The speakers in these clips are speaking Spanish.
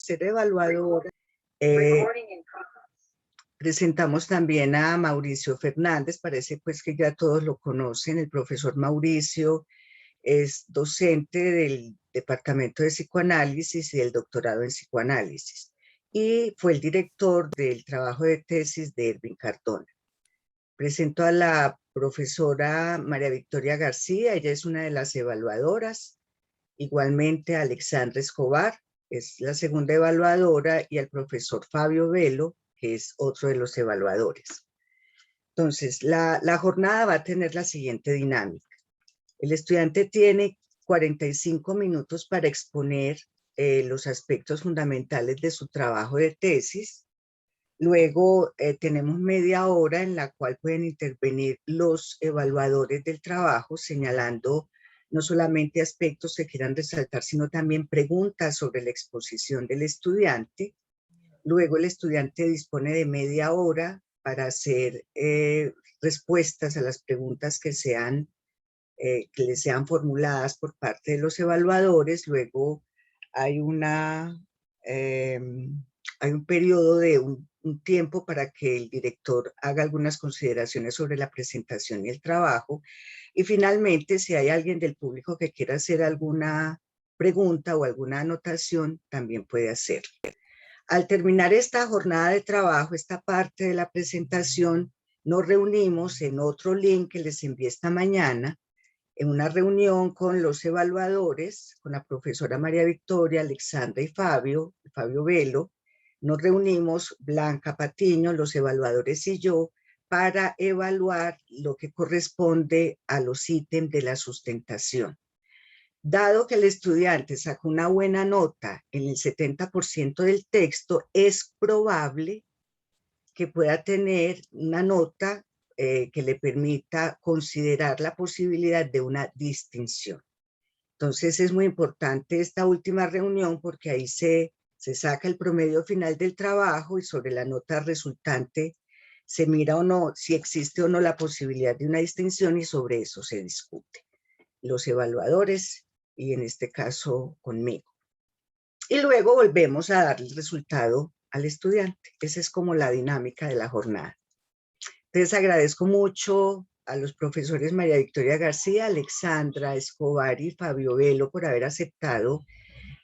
ser evaluadora, eh, presentamos también a Mauricio Fernández, parece pues que ya todos lo conocen. El profesor Mauricio es docente del Departamento de Psicoanálisis y del doctorado en Psicoanálisis, y fue el director del trabajo de tesis de Ervin Cardona. Presento a la profesora María Victoria García, ella es una de las evaluadoras. Igualmente a Alexandra Escobar, es la segunda evaluadora, y al profesor Fabio Velo, que es otro de los evaluadores. Entonces, la jornada va a tener la siguiente dinámica. El estudiante tiene 45 minutos para exponer los aspectos fundamentales de su trabajo de tesis. Luego tenemos media hora en la cual pueden intervenir los evaluadores del trabajo, señalando no solamente aspectos que quieran resaltar, sino también preguntas sobre la exposición del estudiante. Luego el estudiante dispone de media hora para hacer respuestas a las preguntas que le sean formuladas por parte de los evaluadores. Luego hay hay un periodo de un tiempo para que el director haga algunas consideraciones sobre la presentación y el trabajo. Y finalmente, si hay alguien del público que quiera hacer alguna pregunta o alguna anotación, también puede hacerlo. Al terminar esta jornada de trabajo, esta parte de la presentación, nos reunimos en otro link que les envié esta mañana, en una reunión con los evaluadores, con la profesora María Victoria, Alexandra y Fabio Velo. Nos reunimos Blanca Patiño, los evaluadores y yo, para evaluar lo que corresponde a los ítems de la sustentación. Dado que el estudiante sacó una buena nota en el 70% del texto, es probable que pueda tener una nota que le permita considerar la posibilidad de una distinción. Entonces es muy importante esta última reunión, porque ahí se saca el promedio final del trabajo, y sobre la nota resultante se mira o no si existe o no la posibilidad de una distinción, y sobre eso se discute los evaluadores y en este caso conmigo. Y luego volvemos a dar el resultado al estudiante. Esa es como la dinámica de la jornada. Entonces agradezco mucho a los profesores María Victoria García, Alexandra Escobar y Fabio Velo por haber aceptado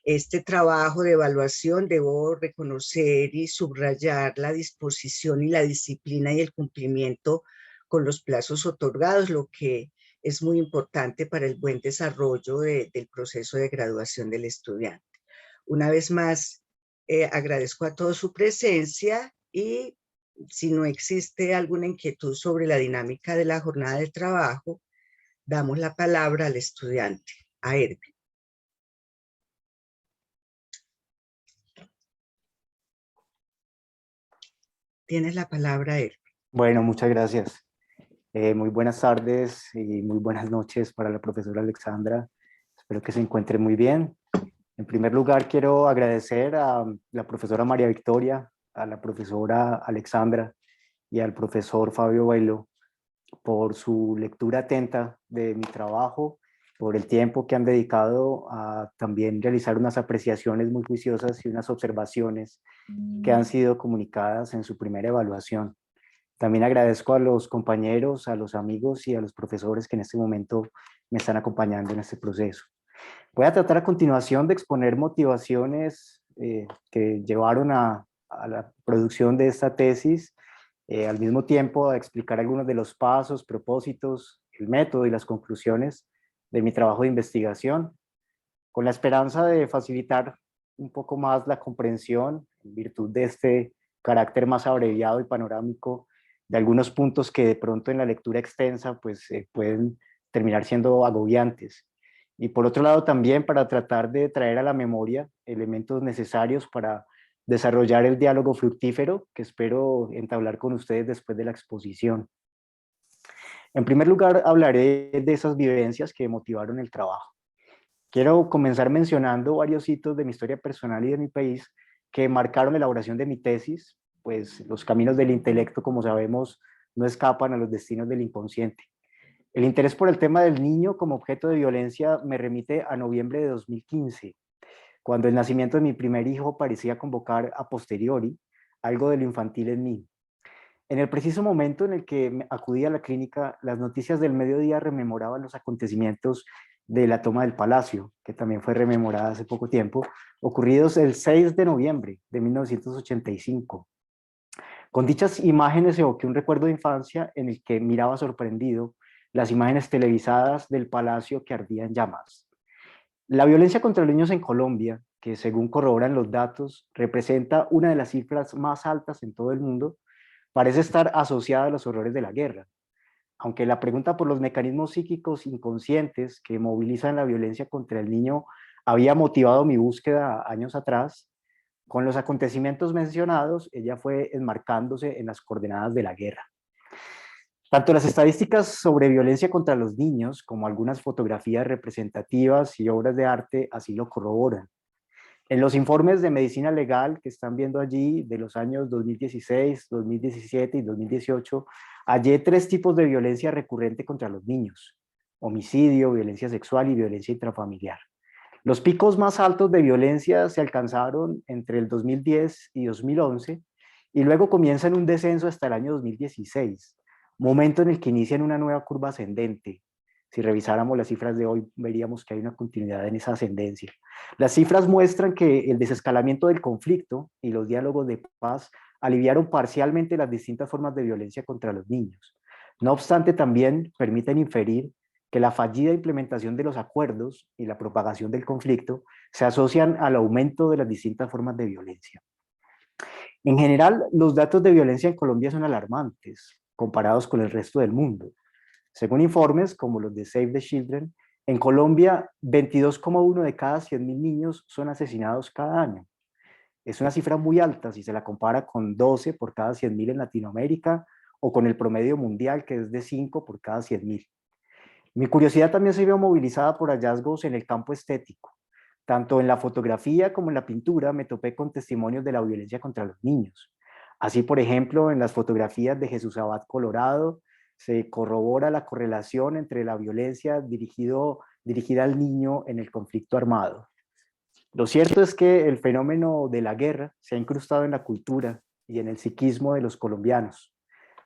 este trabajo de evaluación. Debo reconocer y subrayar la disposición y la disciplina y el cumplimiento con los plazos otorgados, lo que es muy importante para el buen desarrollo del proceso de graduación del estudiante. Una vez más, agradezco a todos su presencia, y si no existe alguna inquietud sobre la dinámica de la jornada de trabajo, damos la palabra al estudiante, a Ervin. Tienes la palabra, Ervin. Bueno, muchas gracias. Muy buenas tardes y muy buenas noches para la profesora Alexandra. Espero que se encuentre muy bien. En primer lugar, quiero agradecer a la profesora María Victoria, a la profesora Alexandra y al profesor Fabio Velo por su lectura atenta de mi trabajo, por el tiempo que han dedicado a también realizar unas apreciaciones muy juiciosas y unas observaciones que han sido comunicadas en su primera evaluación. También agradezco a los compañeros, a los amigos y a los profesores que en este momento me están acompañando en este proceso. Voy a tratar a continuación de exponer motivaciones que llevaron a la producción de esta tesis, al mismo tiempo a explicar algunos de los pasos, propósitos, el método y las conclusiones de mi trabajo de investigación, con la esperanza de facilitar un poco más la comprensión, en virtud de este carácter más abreviado y panorámico, de algunos puntos que de pronto en la lectura extensa pues, pueden terminar siendo agobiantes. Y por otro lado también para tratar de traer a la memoria elementos necesarios para desarrollar el diálogo fructífero que espero entablar con ustedes después de la exposición. En primer lugar, hablaré de esas vivencias que motivaron el trabajo. Quiero comenzar mencionando varios hitos de mi historia personal y de mi país que marcaron la elaboración de mi tesis, pues los caminos del intelecto, como sabemos, no escapan a los destinos del inconsciente. El interés por el tema del niño como objeto de violencia me remite a noviembre de 2015, cuando el nacimiento de mi primer hijo parecía convocar a posteriori algo de lo infantil en mí. En el preciso momento en el que acudí a la clínica, las noticias del mediodía rememoraban los acontecimientos de la toma del Palacio, que también fue rememorada hace poco tiempo, ocurridos el 6 de noviembre de 1985. Con dichas imágenes evoqué un recuerdo de infancia en el que miraba sorprendido las imágenes televisadas del Palacio que ardía en llamas. La violencia contra los niños en Colombia, que según corroboran los datos, representa una de las cifras más altas en todo el mundo, parece estar asociada a los horrores de la guerra. Aunque la pregunta por los mecanismos psíquicos inconscientes que movilizan la violencia contra el niño había motivado mi búsqueda años atrás, con los acontecimientos mencionados, ella fue enmarcándose en las coordenadas de la guerra. Tanto las estadísticas sobre violencia contra los niños como algunas fotografías representativas y obras de arte así lo corroboran. En los informes de medicina legal que están viendo allí de los años 2016, 2017 y 2018, hallé 3 tipos de violencia recurrente contra los niños: homicidio, violencia sexual y violencia intrafamiliar. Los picos más altos de violencia se alcanzaron entre el 2010 y 2011 y luego comienzan un descenso hasta el año 2016, momento en el que inician una nueva curva ascendente. Si revisáramos las cifras de hoy, veríamos que hay una continuidad en esa ascendencia. Las cifras muestran que el desescalamiento del conflicto y los diálogos de paz aliviaron parcialmente las distintas formas de violencia contra los niños. No obstante, también permiten inferir que la fallida implementación de los acuerdos y la propagación del conflicto se asocian al aumento de las distintas formas de violencia. En general, los datos de violencia en Colombia son alarmantes comparados con el resto del mundo. Según informes como los de Save the Children, en Colombia 22,1 de cada 100.000 niños son asesinados cada año. Es una cifra muy alta si se la compara con 12 por cada 100.000 en Latinoamérica o con el promedio mundial, que es de 5 por cada 100.000. Mi curiosidad también se vio movilizada por hallazgos en el campo estético. Tanto en la fotografía como en la pintura me topé con testimonios de la violencia contra los niños. Así, por ejemplo, en las fotografías de Jesús Abad Colorado se corrobora la correlación entre la violencia dirigida al niño en el conflicto armado. Lo cierto es que el fenómeno de la guerra se ha incrustado en la cultura y en el psiquismo de los colombianos.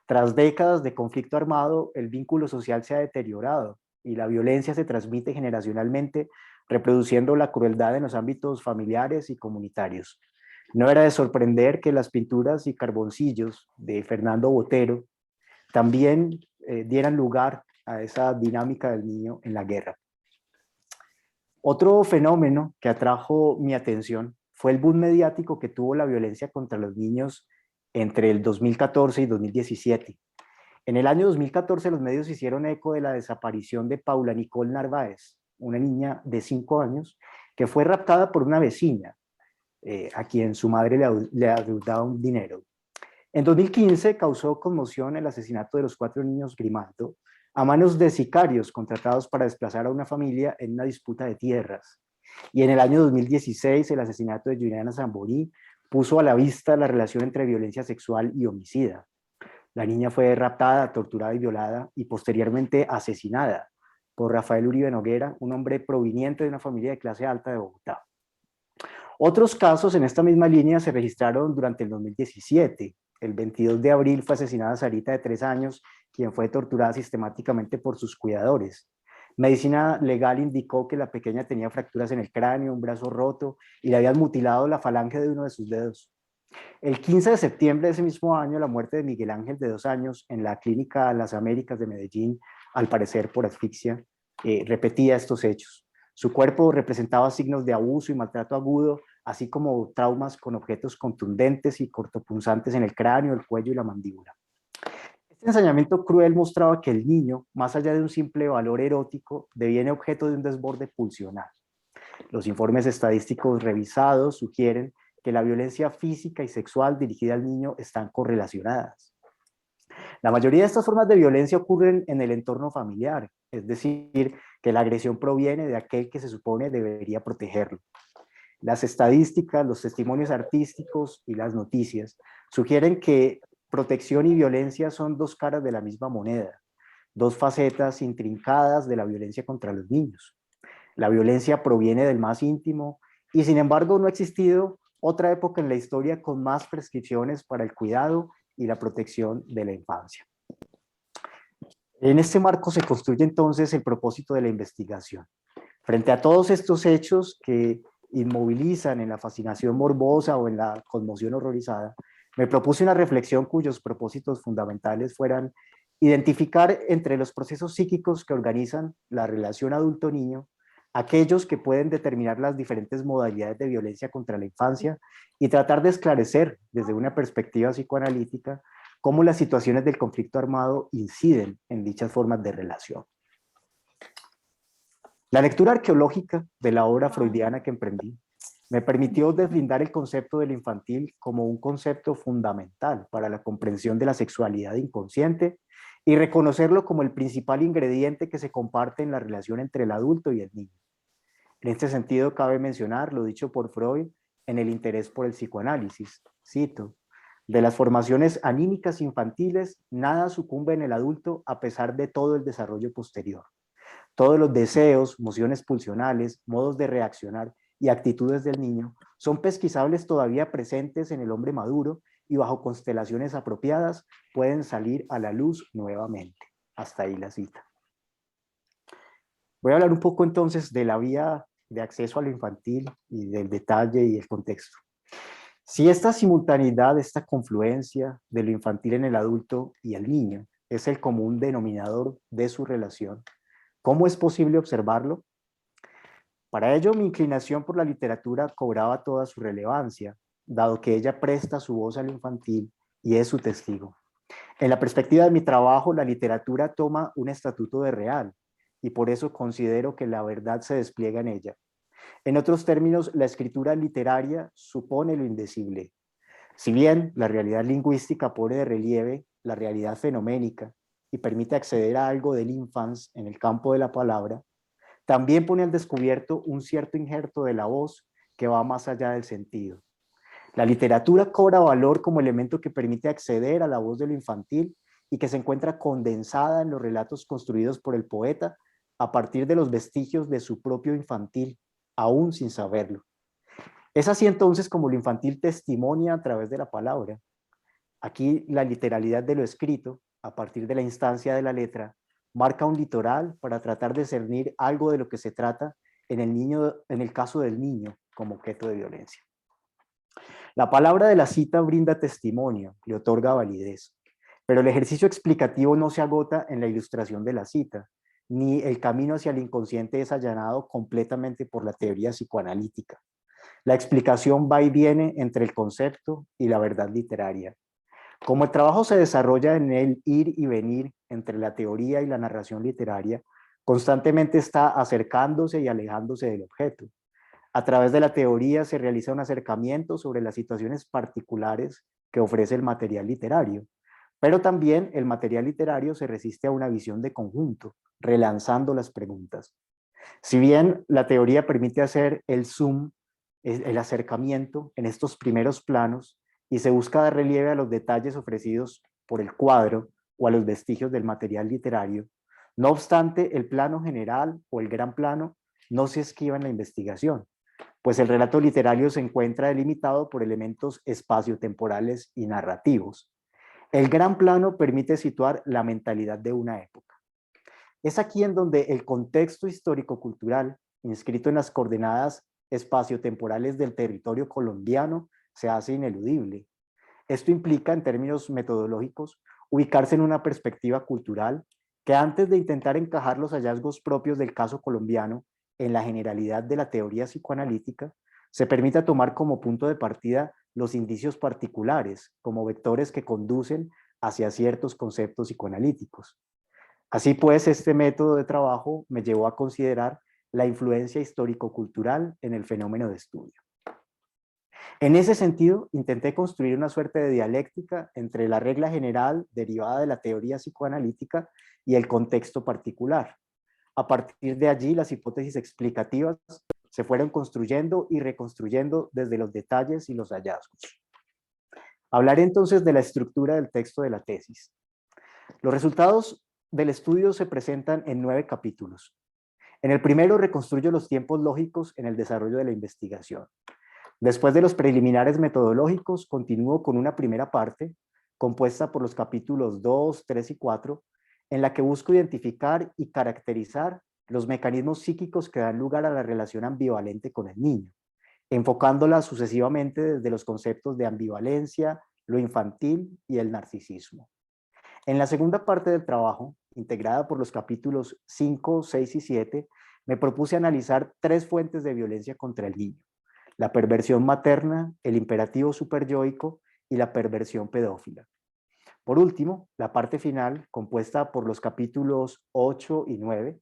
Tras décadas de conflicto armado, el vínculo social se ha deteriorado y la violencia se transmite generacionalmente, reproduciendo la crueldad en los ámbitos familiares y comunitarios. No era de sorprender que las pinturas y carboncillos de Fernando Botero también dieran lugar a esa dinámica del niño en la guerra. Otro fenómeno que atrajo mi atención fue el boom mediático que tuvo la violencia contra los niños entre el 2014 y 2017. En el año 2014 los medios hicieron eco de la desaparición de Paula Nicole Narváez, una niña de 5 años que fue raptada por una vecina a quien su madre le adeudaba un dinero. En 2015 causó conmoción el asesinato de los 4 niños Grimaldo a manos de sicarios contratados para desplazar a una familia en una disputa de tierras. Y en el año 2016 el asesinato de Juliana Zamborí puso a la vista la relación entre violencia sexual y homicida. La niña fue raptada, torturada y violada y posteriormente asesinada por Rafael Uribe Noguera, un hombre proveniente de una familia de clase alta de Bogotá. Otros casos en esta misma línea se registraron durante el 2017. El 22 de abril fue asesinada Sarita, de 3 años, quien fue torturada sistemáticamente por sus cuidadores. Medicina legal indicó que la pequeña tenía fracturas en el cráneo, un brazo roto y le habían mutilado la falange de uno de sus dedos. El 15 de septiembre de ese mismo año, la muerte de Miguel Ángel, de 2 años, en la Clínica Las Américas de Medellín, al parecer por asfixia, repetía estos hechos. Su cuerpo representaba signos de abuso y maltrato agudo, así como traumas con objetos contundentes y cortopunzantes en el cráneo, el cuello y la mandíbula. Este ensañamiento cruel mostraba que el niño, más allá de un simple valor erótico, deviene objeto de un desborde pulsional. Los informes estadísticos revisados sugieren que la violencia física y sexual dirigida al niño están correlacionadas. La mayoría de estas formas de violencia ocurren en el entorno familiar, es decir, que la agresión proviene de aquel que se supone debería protegerlo. Las estadísticas, los testimonios artísticos y las noticias sugieren que protección y violencia son 2 caras de la misma moneda, 2 facetas intrincadas de la violencia contra los niños. La violencia proviene del más íntimo y sin embargo no ha existido otra época en la historia con más prescripciones para el cuidado y la protección de la infancia. En este marco se construye entonces el propósito de la investigación. Frente a todos estos hechos que inmovilizan en la fascinación morbosa o en la conmoción horrorizada, me propuse una reflexión cuyos propósitos fundamentales fueran identificar entre los procesos psíquicos que organizan la relación adulto-niño aquellos que pueden determinar las diferentes modalidades de violencia contra la infancia y tratar de esclarecer desde una perspectiva psicoanalítica cómo las situaciones del conflicto armado inciden en dichas formas de relación. La lectura arqueológica de la obra freudiana que emprendí me permitió deslindar el concepto de lo infantil como un concepto fundamental para la comprensión de la sexualidad inconsciente y reconocerlo como el principal ingrediente que se comparte en la relación entre el adulto y el niño. En este sentido, cabe mencionar lo dicho por Freud en el interés por el psicoanálisis. Cito: de las formaciones anímicas infantiles, nada sucumbe en el adulto a pesar de todo el desarrollo posterior. Todos los deseos, mociones pulsionales, modos de reaccionar y actitudes del niño son pesquisables todavía presentes en el hombre maduro y bajo constelaciones apropiadas pueden salir a la luz nuevamente. Hasta ahí la cita. Voy a hablar un poco entonces de la vía de acceso a lo infantil y del detalle y el contexto. Si esta simultaneidad, esta confluencia de lo infantil en el adulto y el niño es el común denominador de su relación, ¿cómo es posible observarlo? Para ello, mi inclinación por la literatura cobraba toda su relevancia, dado que ella presta su voz a lo infantil y es su testigo. En la perspectiva de mi trabajo, la literatura toma un estatuto de real y por eso considero que la verdad se despliega en ella. En otros términos, la escritura literaria supone lo indecible. Si bien la realidad lingüística pone de relieve la realidad fenoménica y permite acceder a algo del infans en el campo de la palabra, también pone al descubierto un cierto injerto de la voz que va más allá del sentido. La literatura cobra valor como elemento que permite acceder a la voz de lo infantil y que se encuentra condensada en los relatos construidos por el poeta a partir de los vestigios de su propio infantil, aún sin saberlo. Es así entonces como lo infantil testimonia a través de la palabra. Aquí la literalidad de lo escrito, a partir de la instancia de la letra, marca un litoral para tratar de discernir algo de lo que se trata en el caso del niño como objeto de violencia. La palabra de la cita brinda testimonio, le otorga validez, pero el ejercicio explicativo no se agota en la ilustración de la cita, ni el camino hacia el inconsciente es allanado completamente por la teoría psicoanalítica. La explicación va y viene entre el concepto y la verdad literaria. Como el trabajo se desarrolla en el ir y venir entre la teoría y la narración literaria, constantemente está acercándose y alejándose del objeto. A través de la teoría se realiza un acercamiento sobre las situaciones particulares que ofrece el material literario, pero también el material literario se resiste a una visión de conjunto, relanzando las preguntas. Si bien la teoría permite hacer el zoom, el acercamiento en estos primeros planos, y se busca dar relieve a los detalles ofrecidos por el cuadro o a los vestigios del material literario, no obstante, el plano general o el gran plano no se esquiva en la investigación, pues el relato literario se encuentra delimitado por elementos espaciotemporales y narrativos. El gran plano permite situar la mentalidad de una época. Es aquí en donde el contexto histórico-cultural, inscrito en las coordenadas espaciotemporales del territorio colombiano, se hace ineludible. Esto implica, en términos metodológicos, ubicarse en una perspectiva cultural que antes de intentar encajar los hallazgos propios del caso colombiano en la generalidad de la teoría psicoanalítica, se permita tomar como punto de partida los indicios particulares como vectores que conducen hacia ciertos conceptos psicoanalíticos. Así pues, este método de trabajo me llevó a considerar la influencia histórico-cultural en el fenómeno de estudio. En ese sentido, intenté construir una suerte de dialéctica entre la regla general derivada de la teoría psicoanalítica y el contexto particular. A partir de allí, las hipótesis explicativas se fueron construyendo y reconstruyendo desde los detalles y los hallazgos. Hablaré entonces de la estructura del texto de la tesis. Los resultados del estudio se presentan en 9 capítulos. En el primero reconstruyo los tiempos lógicos en el desarrollo de la investigación. Después de los preliminares metodológicos, continúo con una primera parte, compuesta por los capítulos 2, 3 y 4, en la que busco identificar y caracterizar los mecanismos psíquicos que dan lugar a la relación ambivalente con el niño, enfocándola sucesivamente desde los conceptos de ambivalencia, lo infantil y el narcisismo. En la segunda parte del trabajo, integrada por los capítulos 5, 6 y 7, me propuse analizar 3 fuentes de violencia contra el niño: la perversión materna, el imperativo superyoico y la perversión pedófila. Por último, la parte final, compuesta por los capítulos 8 y 9,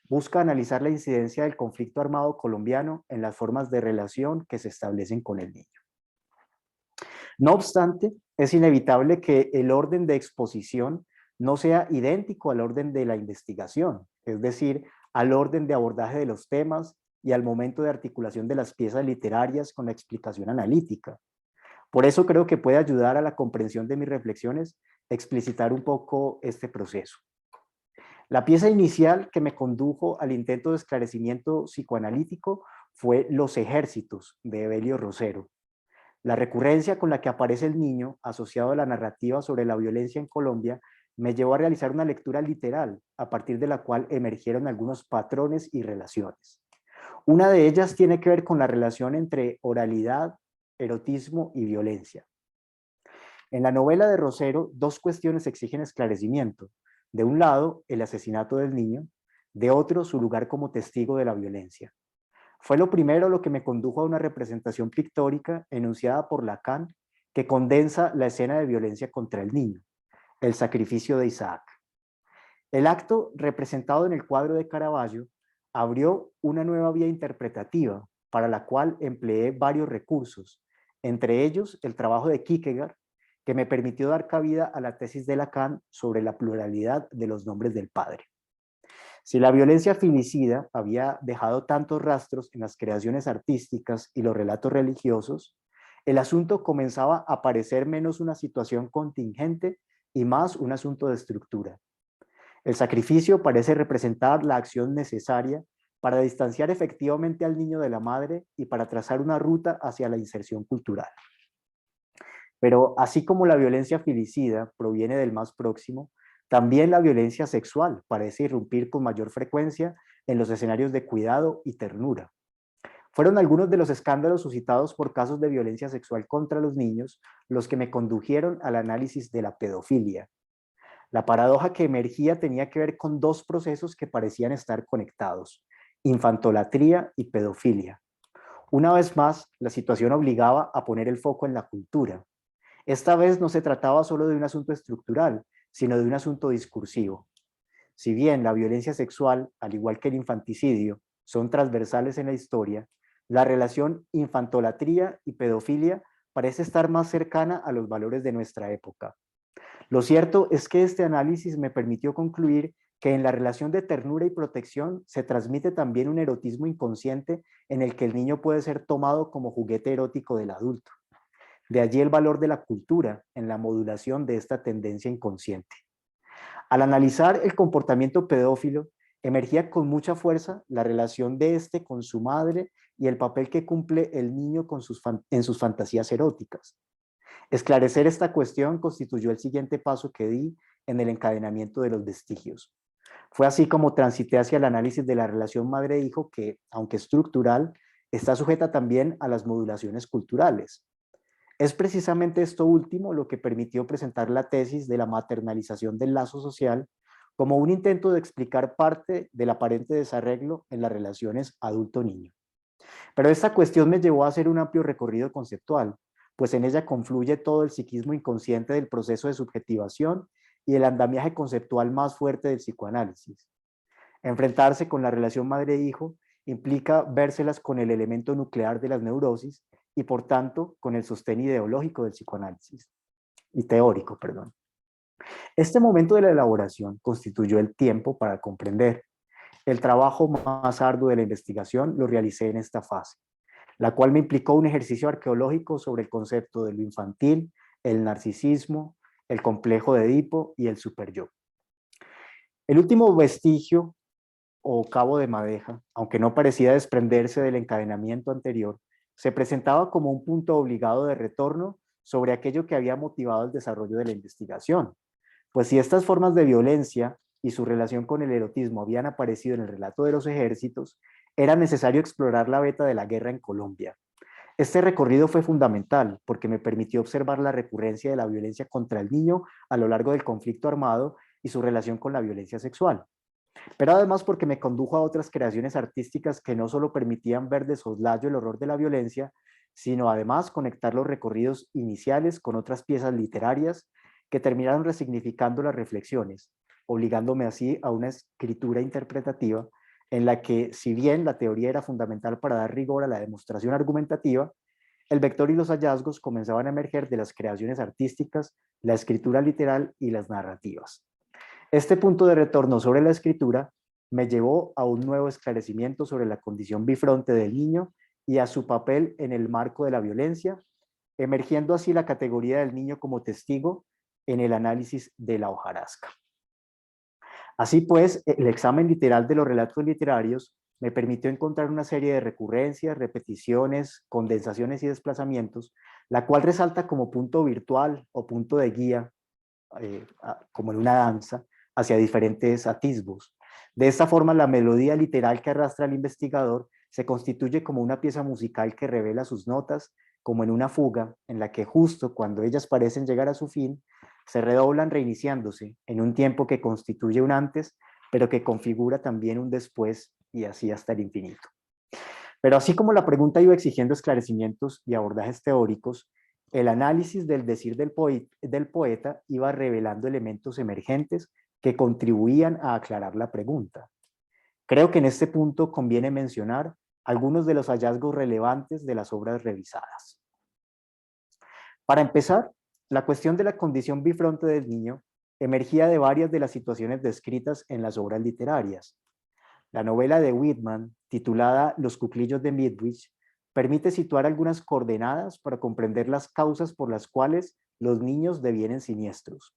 busca analizar la incidencia del conflicto armado colombiano en las formas de relación que se establecen con el niño. No obstante, es inevitable que el orden de exposición no sea idéntico al orden de la investigación, es decir, al orden de abordaje de los temas y al momento de articulación de las piezas literarias con la explicación analítica. Por eso creo que puede ayudar a la comprensión de mis reflexiones explicitar un poco este proceso. La pieza inicial que me condujo al intento de esclarecimiento psicoanalítico fue Los ejércitos, de Evelio Rosero. La recurrencia con la que aparece el niño asociado a la narrativa sobre la violencia en Colombia me llevó a realizar una lectura literal, a partir de la cual emergieron algunos patrones y relaciones. Una de ellas tiene que ver con la relación entre oralidad, erotismo y violencia. En la novela de Rosero, 2 cuestiones exigen esclarecimiento. De un lado, el asesinato del niño; de otro, su lugar como testigo de la violencia. Fue lo primero lo que me condujo a una representación pictórica enunciada por Lacan que condensa la escena de violencia contra el niño: el sacrificio de Isaac. El acto, representado en el cuadro de Caravaggio, abrió una nueva vía interpretativa para la cual empleé varios recursos, entre ellos el trabajo de Kierkegaard, que me permitió dar cabida a la tesis de Lacan sobre la pluralidad de los nombres del padre. Si la violencia filicida había dejado tantos rastros en las creaciones artísticas y los relatos religiosos, el asunto comenzaba a parecer menos una situación contingente y más un asunto de estructura. El sacrificio parece representar la acción necesaria para distanciar efectivamente al niño de la madre y para trazar una ruta hacia la inserción cultural. Pero así como la violencia filicida proviene del más próximo, también la violencia sexual parece irrumpir con mayor frecuencia en los escenarios de cuidado y ternura. Fueron algunos de los escándalos suscitados por casos de violencia sexual contra los niños los que me condujeron al análisis de la pedofilia. La paradoja que emergía tenía que ver con 2 procesos que parecían estar conectados: infantolatría y pedofilia. Una vez más, la situación obligaba a poner el foco en la cultura. Esta vez no se trataba solo de un asunto estructural, sino de un asunto discursivo. Si bien la violencia sexual, al igual que el infanticidio, son transversales en la historia, la relación infantolatría y pedofilia parece estar más cercana a los valores de nuestra época. Lo cierto es que este análisis me permitió concluir que en la relación de ternura y protección se transmite también un erotismo inconsciente en el que el niño puede ser tomado como juguete erótico del adulto. De allí el valor de la cultura en la modulación de esta tendencia inconsciente. Al analizar el comportamiento pedófilo, emergía con mucha fuerza la relación de este con su madre y el papel que cumple el niño en sus fantasías eróticas. Esclarecer esta cuestión constituyó el siguiente paso que di en el encadenamiento de los vestigios. Fue así como transité hacia el análisis de la relación madre-hijo que, aunque estructural, está sujeta también a las modulaciones culturales. Es precisamente esto último lo que permitió presentar la tesis de la maternalización del lazo social como un intento de explicar parte del aparente desarreglo en las relaciones adulto-niño. Pero esta cuestión me llevó a hacer un amplio recorrido conceptual, pues en ella confluye todo el psiquismo inconsciente del proceso de subjetivación y el andamiaje conceptual más fuerte del psicoanálisis. Enfrentarse con la relación madre-hijo implica vérselas con el elemento nuclear de las neurosis y por tanto con el sostén ideológico del psicoanálisis, y teórico, perdón. Este momento de la elaboración constituyó el tiempo para comprender. El trabajo más arduo de la investigación lo realicé en esta fase, la cual me implicó un ejercicio arqueológico sobre el concepto de lo infantil, el narcisismo, el complejo de Edipo y el superyo. El último vestigio o cabo de madeja, aunque no parecía desprenderse del encadenamiento anterior, se presentaba como un punto obligado de retorno sobre aquello que había motivado el desarrollo de la investigación. Pues si estas formas de violencia y su relación con el erotismo habían aparecido en el relato de los ejércitos, era necesario explorar la beta de la guerra en Colombia. Este recorrido fue fundamental porque me permitió observar la recurrencia de la violencia contra el niño a lo largo del conflicto armado y su relación con la violencia sexual, pero además porque me condujo a otras creaciones artísticas que no solo permitían ver de soslayo el horror de la violencia, sino además conectar los recorridos iniciales con otras piezas literarias que terminaron resignificando las reflexiones, obligándome así a una escritura interpretativa en la que, si bien la teoría era fundamental para dar rigor a la demostración argumentativa, el vector y los hallazgos comenzaban a emerger de las creaciones artísticas, la escritura literal y las narrativas. Este punto de retorno sobre la escritura me llevó a un nuevo esclarecimiento sobre la condición bifronte del niño y a su papel en el marco de la violencia, emergiendo así la categoría del niño como testigo en el análisis de la hojarasca. Así pues, el examen literal de los relatos literarios me permitió encontrar una serie de recurrencias, repeticiones, condensaciones y desplazamientos, la cual resalta como punto virtual o punto de guía, como en una danza, hacia diferentes atisbos. De esta forma, la melodía literal que arrastra al investigador se constituye como una pieza musical que revela sus notas, como en una fuga, en la que justo cuando ellas parecen llegar a su fin, se redoblan reiniciándose en un tiempo que constituye un antes, pero que configura también un después y así hasta el infinito. Pero así como la pregunta iba exigiendo esclarecimientos y abordajes teóricos, el análisis del decir del poeta iba revelando elementos emergentes que contribuían a aclarar la pregunta. Creo que en este punto conviene mencionar algunos de los hallazgos relevantes de las obras revisadas. Para empezar, la cuestión de la condición bifronte del niño emergía de varias de las situaciones descritas en las obras literarias. La novela de Whitman, titulada Los cuclillos de Midwich, permite situar algunas coordenadas para comprender las causas por las cuales los niños devienen siniestros.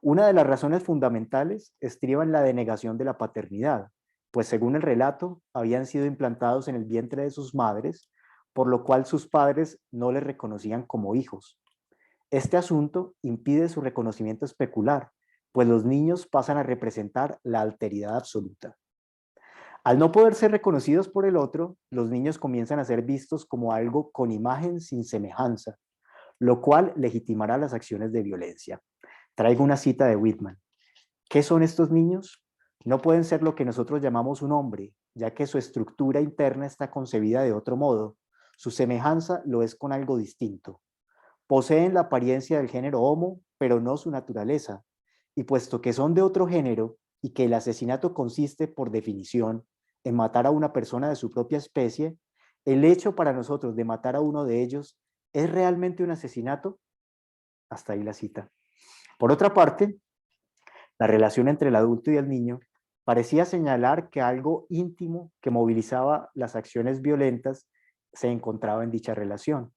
Una de las razones fundamentales estriba en la denegación de la paternidad, pues según el relato, habían sido implantados en el vientre de sus madres, por lo cual sus padres no les reconocían como hijos. Este asunto impide su reconocimiento especular, pues los niños pasan a representar la alteridad absoluta. Al no poder ser reconocidos por el otro, los niños comienzan a ser vistos como algo con imagen sin semejanza, lo cual legitimará las acciones de violencia. Traigo una cita de Whitman. ¿Qué son estos niños? No pueden ser lo que nosotros llamamos un hombre, ya que su estructura interna está concebida de otro modo. Su semejanza lo es con algo distinto. Poseen la apariencia del género Homo, pero no su naturaleza. Y puesto que son de otro género y que el asesinato consiste, por definición, en matar a una persona de su propia especie, el hecho para nosotros de matar a uno de ellos ¿es realmente un asesinato? Hasta ahí la cita. Por otra parte, la relación entre el adulto y el niño parecía señalar que algo íntimo que movilizaba las acciones violentas se encontraba en dicha relación.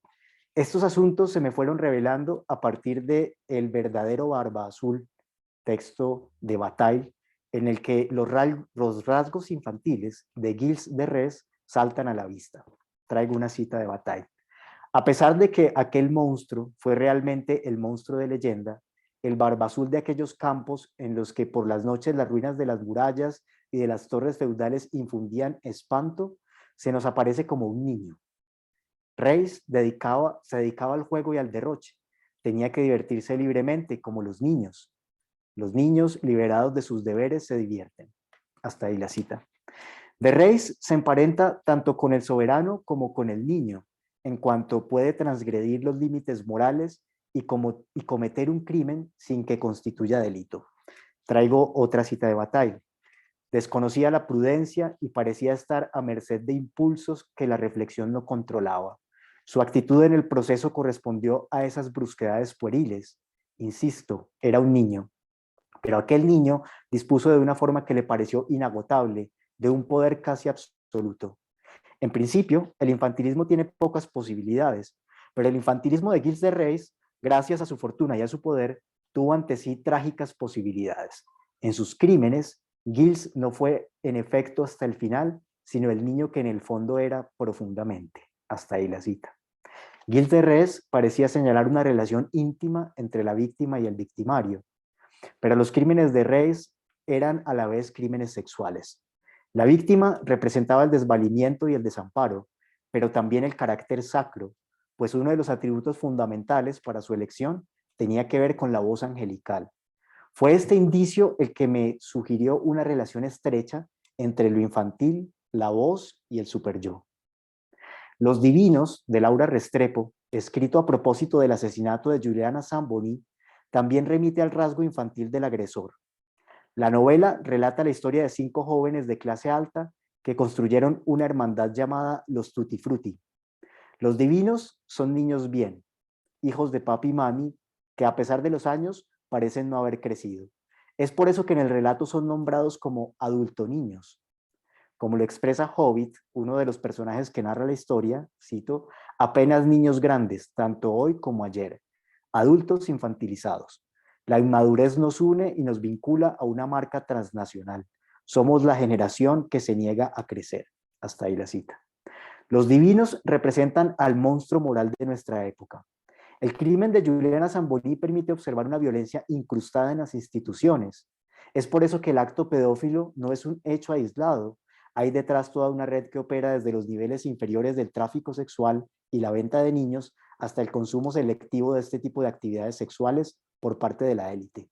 Estos asuntos se me fueron revelando a partir de El verdadero barba azul, texto de Bataille, en el que los rasgos infantiles de Gilles de Rais saltan a la vista. Traigo una cita de Bataille. A pesar de que aquel monstruo fue realmente el monstruo de leyenda, el barba azul de aquellos campos en los que por las noches las ruinas de las murallas y de las torres feudales infundían espanto, se nos aparece como un niño. Reis se dedicaba al juego y al derroche. Tenía que divertirse libremente, como los niños. Los niños, liberados de sus deberes, se divierten. Hasta ahí la cita. De Reis se emparenta tanto con el soberano como con el niño, en cuanto puede transgredir los límites morales y cometer un crimen sin que constituya delito. Traigo otra cita de Bataille. Desconocía la prudencia y parecía estar a merced de impulsos que la reflexión no controlaba. Su actitud en el proceso correspondió a esas brusquedades pueriles. Insisto, era un niño, pero aquel niño dispuso de una forma que le pareció inagotable, de un poder casi absoluto. En principio, el infantilismo tiene pocas posibilidades, pero el infantilismo de Gilles de Rais, gracias a su fortuna y a su poder, tuvo ante sí trágicas posibilidades. En sus crímenes, Giles no fue en efecto hasta el final, sino el niño que en el fondo era profundamente. Hasta ahí la cita. Gilles de Rais parecía señalar una relación íntima entre la víctima y el victimario, pero los crímenes de Rais eran a la vez crímenes sexuales. La víctima representaba el desvalimiento y el desamparo, pero también el carácter sacro, pues uno de los atributos fundamentales para su elección tenía que ver con la voz angelical. Fue este indicio el que me sugirió una relación estrecha entre lo infantil, la voz y el superyo. Los Divinos, de Laura Restrepo, escrito a propósito del asesinato de Juliana Zamboni, también remite al rasgo infantil del agresor. La novela relata la historia de 5 jóvenes de clase alta que construyeron una hermandad llamada los Tutti Frutti. Los Divinos son niños bien, hijos de papi y mami, que a pesar de los años parecen no haber crecido. Es por eso que en el relato son nombrados como adulto niños. Como lo expresa Hobbit, uno de los personajes que narra la historia, cito, apenas niños grandes, tanto hoy como ayer, adultos infantilizados. La inmadurez nos une y nos vincula a una marca transnacional. Somos la generación que se niega a crecer. Hasta ahí la cita. Los divinos representan al monstruo moral de nuestra época. El crimen de Juliana Zamboni permite observar una violencia incrustada en las instituciones. Es por eso que el acto pedófilo no es un hecho aislado. Hay detrás toda una red que opera desde los niveles inferiores del tráfico sexual y la venta de niños hasta el consumo selectivo de este tipo de actividades sexuales por parte de la élite.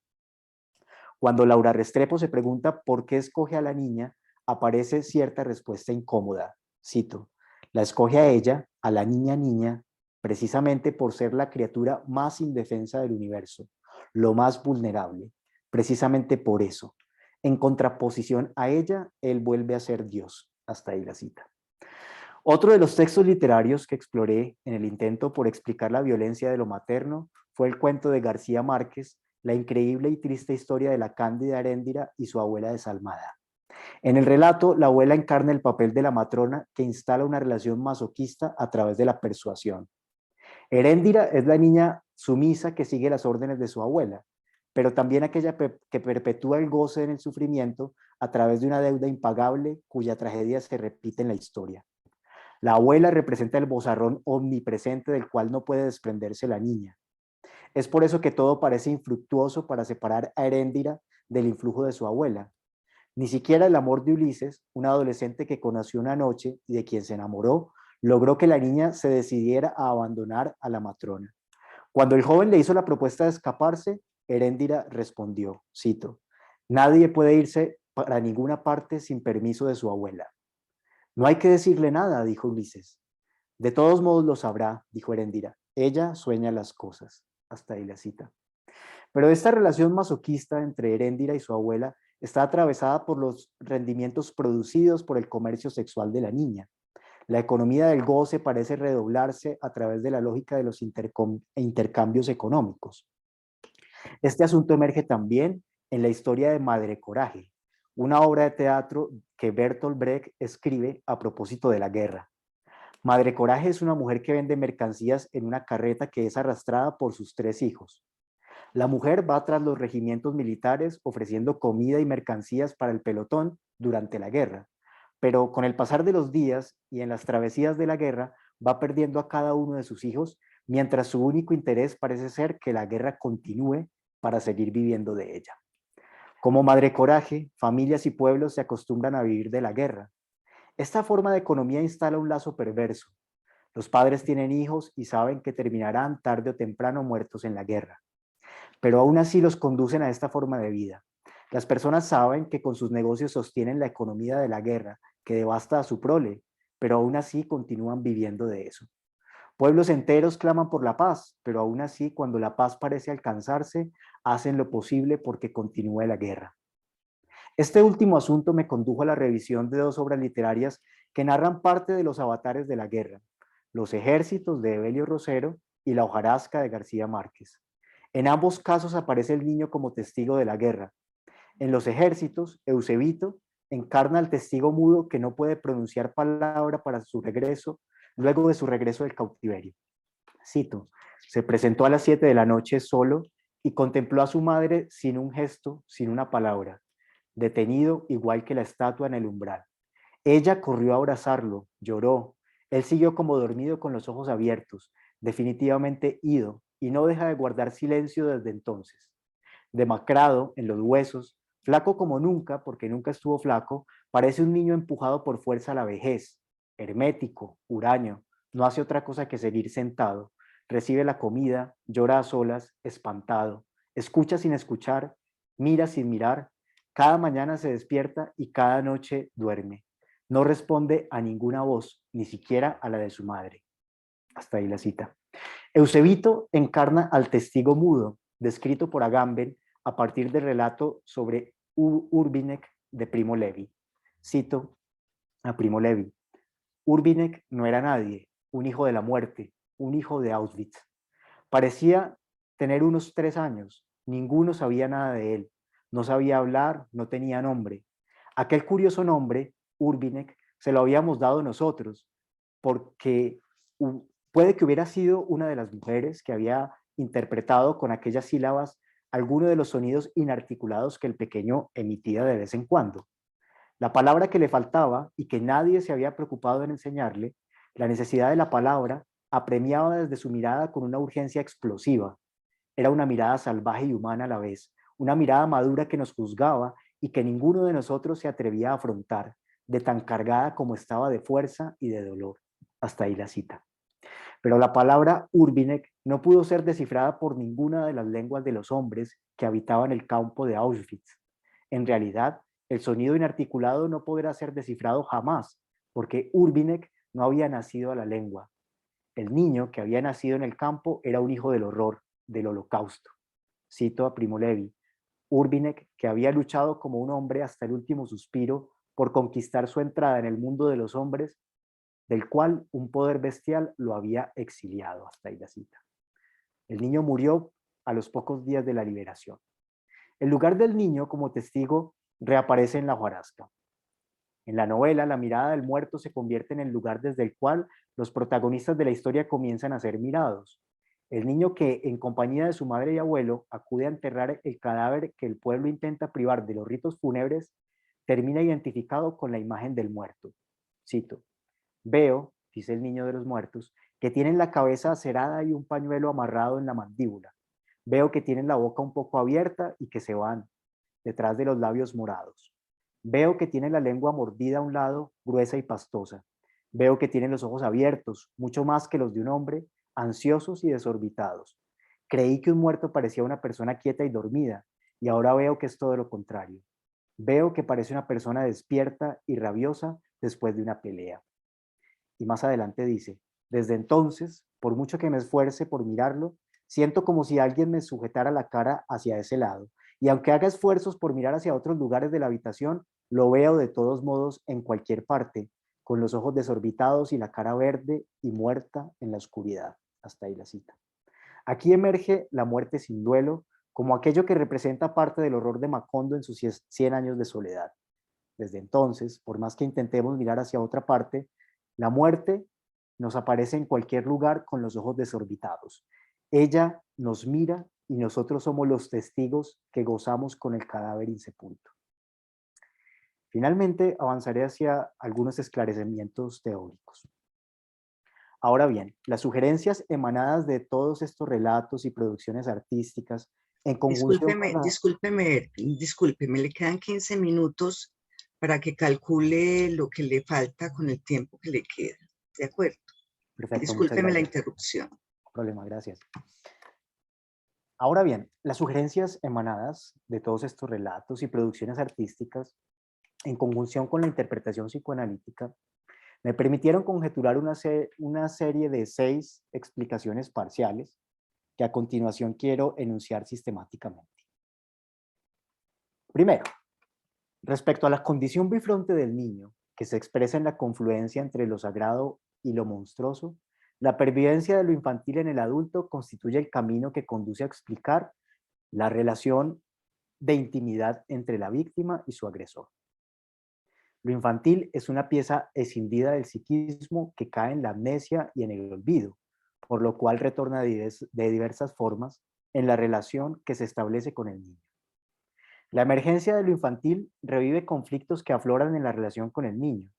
Cuando Laura Restrepo se pregunta por qué escoge a la niña, aparece cierta respuesta incómoda. Cito, la escoge a ella, a la niña, precisamente por ser la criatura más indefensa del universo, lo más vulnerable, precisamente por eso. En contraposición a ella, él vuelve a ser Dios. Hasta ahí la cita. Otro de los textos literarios que exploré en el intento por explicar la violencia de lo materno fue el cuento de García Márquez, La increíble y triste historia de la cándida Heréndira y su abuela desalmada. En el relato, la abuela encarna el papel de la matrona que instala una relación masoquista a través de la persuasión. Heréndira es la niña sumisa que sigue las órdenes de su abuela, pero también aquella que perpetúa el goce en el sufrimiento a través de una deuda impagable cuya tragedia se repite en la historia. La abuela representa el bozarrón omnipresente del cual no puede desprenderse la niña. Es por eso que todo parece infructuoso para separar a Heréndira del influjo de su abuela. Ni siquiera el amor de Ulises, un adolescente que conoció una noche y de quien se enamoró, logró que la niña se decidiera a abandonar a la matrona. Cuando el joven le hizo la propuesta de escaparse, Heréndira respondió, cito, nadie puede irse para ninguna parte sin permiso de su abuela. No hay que decirle nada, dijo Ulises. De todos modos lo sabrá, dijo Heréndira. Ella sueña las cosas. Hasta ahí la cita. Pero esta relación masoquista entre Heréndira y su abuela está atravesada por los rendimientos producidos por el comercio sexual de la niña. La economía del goce parece redoblarse a través de la lógica de los intercambios económicos. Este asunto emerge también en la historia de Madre Coraje, una obra de teatro que Bertolt Brecht escribe a propósito de la guerra. Madre Coraje es una mujer que vende mercancías en una carreta que es arrastrada por sus 3 hijos. La mujer va tras los regimientos militares ofreciendo comida y mercancías para el pelotón durante la guerra, pero con el pasar de los días y en las travesías de la guerra va perdiendo a cada uno de sus hijos, mientras su único interés parece ser que la guerra continúe para seguir viviendo de ella. Como Madre Coraje, familias y pueblos se acostumbran a vivir de la guerra. Esta forma de economía instala un lazo perverso. Los padres tienen hijos y saben que terminarán tarde o temprano muertos en la guerra, pero aún así los conducen a esta forma de vida. Las personas saben que con sus negocios sostienen la economía de la guerra, que devasta a su prole, pero aún así continúan viviendo de eso. Pueblos enteros claman por la paz, pero aún así, cuando la paz parece alcanzarse, hacen lo posible porque continúe la guerra. Este último asunto me condujo a la revisión de 2 obras literarias que narran parte de los avatares de la guerra, Los ejércitos de Evelio Rosero y La hojarasca de García Márquez. En ambos casos aparece el niño como testigo de la guerra. En Los ejércitos, Eusebito encarna al testigo mudo que no puede pronunciar palabra para su regreso, luego de su regreso del cautiverio. Cito, se presentó a las 7 de la noche solo y contempló a su madre sin un gesto, sin una palabra. detenido igual que la estatua en el umbral. Ella corrió a abrazarlo, lloró. Él siguió como dormido con los ojos abiertos, definitivamente ido, y no deja de guardar silencio desde entonces. Demacrado en los huesos, flaco como nunca, porque nunca estuvo flaco, parece un niño empujado por fuerza a la vejez, hermético, huraño, no hace otra cosa que seguir sentado, recibe la comida, llora a solas, espantado, escucha sin escuchar, mira sin mirar, cada mañana se despierta y cada noche duerme. No responde a ninguna voz, ni siquiera a la de su madre. Hasta ahí la cita. Eusebito encarna al testigo mudo, descrito por Agamben a partir del relato sobre Urbinec de Primo Levi. Cito a Primo Levi. Urbinec no era nadie, un hijo de la muerte, un hijo de Auschwitz. Parecía tener unos 3 años, ninguno sabía nada de él, no sabía hablar, no tenía nombre. Aquel curioso nombre, Urbinec, se lo habíamos dado nosotros, porque puede que hubiera sido una de las mujeres que había interpretado con aquellas sílabas alguno de los sonidos inarticulados que el pequeño emitía de vez en cuando. La palabra que le faltaba y que nadie se había preocupado en enseñarle, la necesidad de la palabra, apremiaba desde su mirada con una urgencia explosiva. Era una mirada salvaje y humana a la vez, una mirada madura que nos juzgaba y que ninguno de nosotros se atrevía a afrontar, de tan cargada como estaba de fuerza y de dolor. Hasta ahí la cita. Pero la palabra Urbinec no pudo ser descifrada por ninguna de las lenguas de los hombres que habitaban el campo de Auschwitz. En realidad, el sonido inarticulado no podrá ser descifrado jamás, porque Urbinec no había nacido a la lengua. El niño que había nacido en el campo era un hijo del horror, del holocausto. Cito a Primo Levi. Urbinec, que había luchado como un hombre hasta el último suspiro por conquistar su entrada en el mundo de los hombres, del cual un poder bestial lo había exiliado. Hasta ahí la cita. El niño murió a los pocos días de la liberación. El lugar del niño como testigo reaparece en la hojarasca. En la novela, la mirada del muerto se convierte en el lugar desde el cual los protagonistas de la historia comienzan a ser mirados. El niño que, en compañía de su madre y abuelo, acude a enterrar el cadáver que el pueblo intenta privar de los ritos fúnebres, termina identificado con la imagen del muerto. Cito: veo, dice el niño de los muertos, que tienen la cabeza acerada y un pañuelo amarrado en la mandíbula. Veo que tienen la boca un poco abierta y que se van, detrás de los labios morados. Veo que tienen la lengua mordida a un lado, gruesa y pastosa. Veo que tienen los ojos abiertos, mucho más que los de un hombre, ansiosos y desorbitados. Creí que un muerto parecía una persona quieta y dormida, y ahora veo que es todo lo contrario. Veo que parece una persona despierta y rabiosa después de una pelea. Y más adelante dice: desde entonces, por mucho que me esfuerce por mirarlo, siento como si alguien me sujetara la cara hacia ese lado. Y aunque haga esfuerzos por mirar hacia otros lugares de la habitación, lo veo de todos modos en cualquier parte, con los ojos desorbitados y la cara verde y muerta en la oscuridad. Hasta ahí la cita. Aquí emerge la muerte sin duelo como aquello que representa parte del horror de Macondo en sus 100 años de soledad. Desde entonces, por más que intentemos mirar hacia otra parte, la muerte nos aparece en cualquier lugar con los ojos desorbitados. Ella nos mira y nosotros somos los testigos que gozamos con el cadáver insepulto. Finalmente, avanzaré hacia algunos esclarecimientos teóricos. Ahora bien, las sugerencias emanadas de todos estos relatos y producciones artísticas, en conjunción con Discúlpeme, le quedan 15 minutos para que calcule lo que le falta con el tiempo que le queda. ¿De acuerdo? Perfecto, muchas Discúlpeme la gracias. interrupción. No problema, gracias. Ahora bien, las sugerencias emanadas de todos estos relatos y producciones artísticas, en conjunción con la interpretación psicoanalítica, me permitieron conjeturar una serie de 6 explicaciones parciales que a continuación quiero enunciar sistemáticamente. Primero, respecto a la condición bifronte del niño, que se expresa en la confluencia entre lo sagrado y lo monstruoso, la pervivencia de lo infantil en el adulto constituye el camino que conduce a explicar la relación de intimidad entre la víctima y su agresor. Lo infantil es una pieza escindida del psiquismo que cae en la amnesia y en el olvido, por lo cual retorna de diversas formas en la relación que se establece con el niño. La emergencia de lo infantil revive conflictos que afloran en la relación con el niño.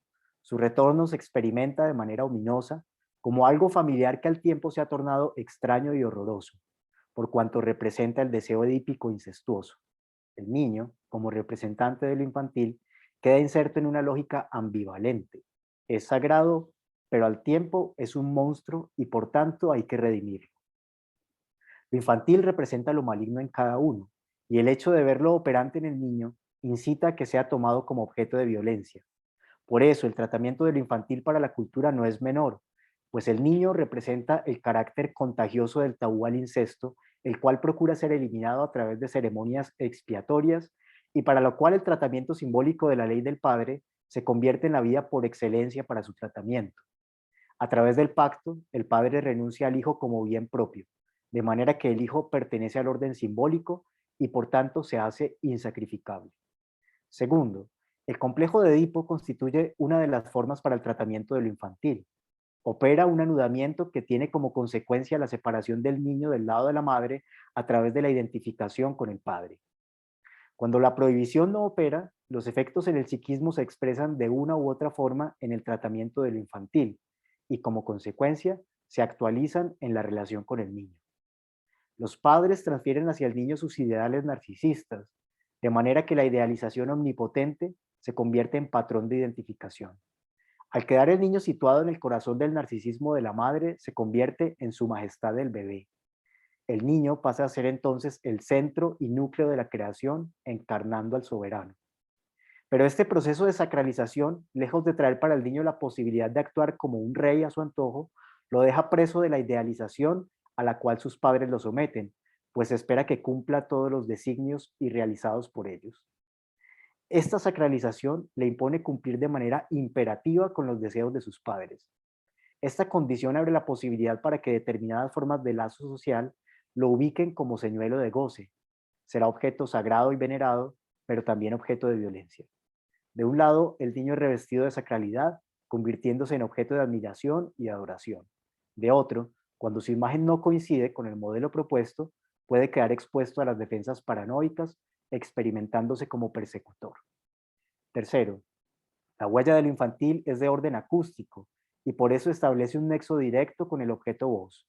Su retorno se experimenta de manera ominosa, como algo familiar que al tiempo se ha tornado extraño y horroroso, por cuanto representa el deseo edípico incestuoso. El niño, como representante de lo infantil, queda inserto en una lógica ambivalente. Es sagrado, pero al tiempo es un monstruo y por tanto hay que redimirlo. Lo infantil representa lo maligno en cada uno, y el hecho de verlo operante en el niño incita a que sea tomado como objeto de violencia. Por eso, el tratamiento de lo infantil para la cultura no es menor, pues el niño representa el carácter contagioso del tabú al incesto, el cual procura ser eliminado a través de ceremonias expiatorias y para lo cual el tratamiento simbólico de la ley del padre se convierte en la vía por excelencia para su tratamiento. A través del pacto, el padre renuncia al hijo como bien propio, de manera que el hijo pertenece al orden simbólico y por tanto se hace insacrificable. Segundo, el complejo de Edipo constituye una de las formas para el tratamiento de lo infantil. Opera un anudamiento que tiene como consecuencia la separación del niño del lado de la madre a través de la identificación con el padre. Cuando la prohibición no opera, los efectos en el psiquismo se expresan de una u otra forma en el tratamiento de lo infantil y como consecuencia se actualizan en la relación con el niño. Los padres transfieren hacia el niño sus ideales narcisistas, de manera que la idealización omnipotente se convierte en patrón de identificación. Al quedar el niño situado en el corazón del narcisismo de la madre, se convierte en su majestad del bebé. El niño pasa a ser entonces el centro y núcleo de la creación, encarnando al soberano. Pero este proceso de sacralización, lejos de traer para el niño la posibilidad de actuar como un rey a su antojo, lo deja preso de la idealización a la cual sus padres lo someten, pues espera que cumpla todos los designios y realizados por ellos. Esta sacralización le impone cumplir de manera imperativa con los deseos de sus padres. Esta condición abre la posibilidad para que determinadas formas de lazo social lo ubiquen como señuelo de goce. Será objeto sagrado y venerado, pero también objeto de violencia. De un lado, el niño es revestido de sacralidad, convirtiéndose en objeto de admiración y adoración. De otro, cuando su imagen no coincide con el modelo propuesto, puede quedar expuesto a las defensas paranoicas, experimentándose como persecutor. Tercero, la huella de lo infantil es de orden acústico y por eso establece un nexo directo con el objeto voz.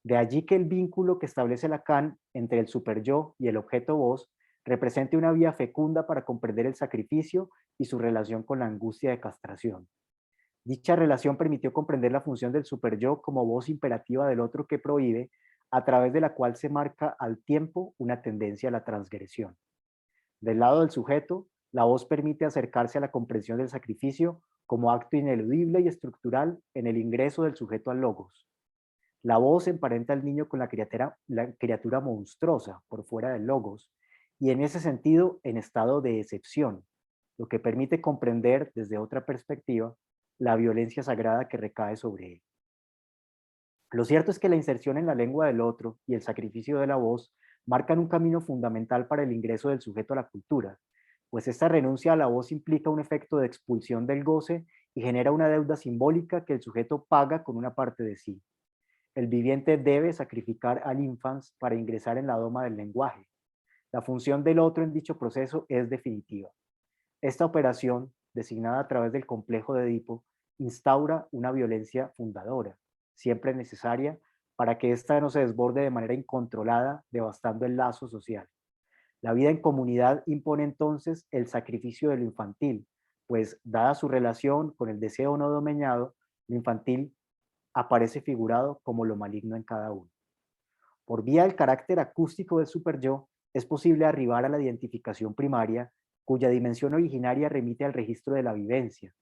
De allí que el vínculo que establece Lacan entre el superyo y el objeto voz represente una vía fecunda para comprender el sacrificio y su relación con la angustia de castración. Dicha relación permitió comprender la función del superyo como voz imperativa del otro que prohíbe, a través de la cual se marca al tiempo una tendencia a la transgresión. Del lado del sujeto, la voz permite acercarse a la comprensión del sacrificio como acto ineludible y estructural en el ingreso del sujeto al logos. La voz emparenta al niño con la criatura monstruosa por fuera del logos y en ese sentido en estado de excepción, lo que permite comprender desde otra perspectiva la violencia sagrada que recae sobre él. Lo cierto es que la inserción en la lengua del otro y el sacrificio de la voz marcan un camino fundamental para el ingreso del sujeto a la cultura, pues esta renuncia a la voz implica un efecto de expulsión del goce y genera una deuda simbólica que el sujeto paga con una parte de sí. El viviente debe sacrificar al infans para ingresar en la doma del lenguaje. La función del otro en dicho proceso es definitiva. Esta operación, designada a través del complejo de Edipo, instaura una violencia fundadora, siempre necesaria para que ésta no se desborde de manera incontrolada, devastando el lazo social. La vida en comunidad impone entonces el sacrificio de lo infantil, pues dada su relación con el deseo no domeñado, lo infantil aparece figurado como lo maligno en cada uno. Por vía del carácter acústico del superyo, es posible arribar a la identificación primaria, cuya dimensión originaria remite al registro de la vivencia.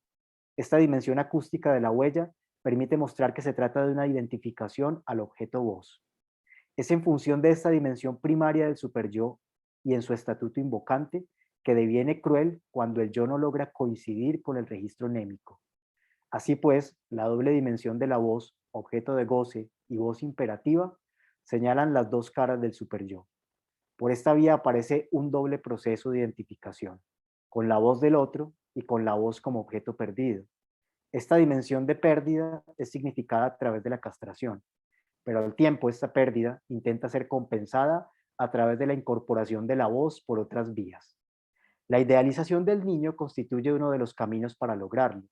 Esta dimensión acústica de la huella permite mostrar que se trata de una identificación al objeto voz. Es en función de esta dimensión primaria del superyo y en su estatuto invocante que deviene cruel cuando el yo no logra coincidir con el registro némico. Así pues, la doble dimensión de la voz, objeto de goce y voz imperativa, señalan las dos caras del superyo. Por esta vía aparece un doble proceso de identificación, con la voz del otro y con la voz como objeto perdido. Esta dimensión de pérdida es significada a través de la castración, pero al tiempo esta pérdida intenta ser compensada a través de la incorporación de la voz por otras vías. La idealización del niño constituye uno de los caminos para lograrlo.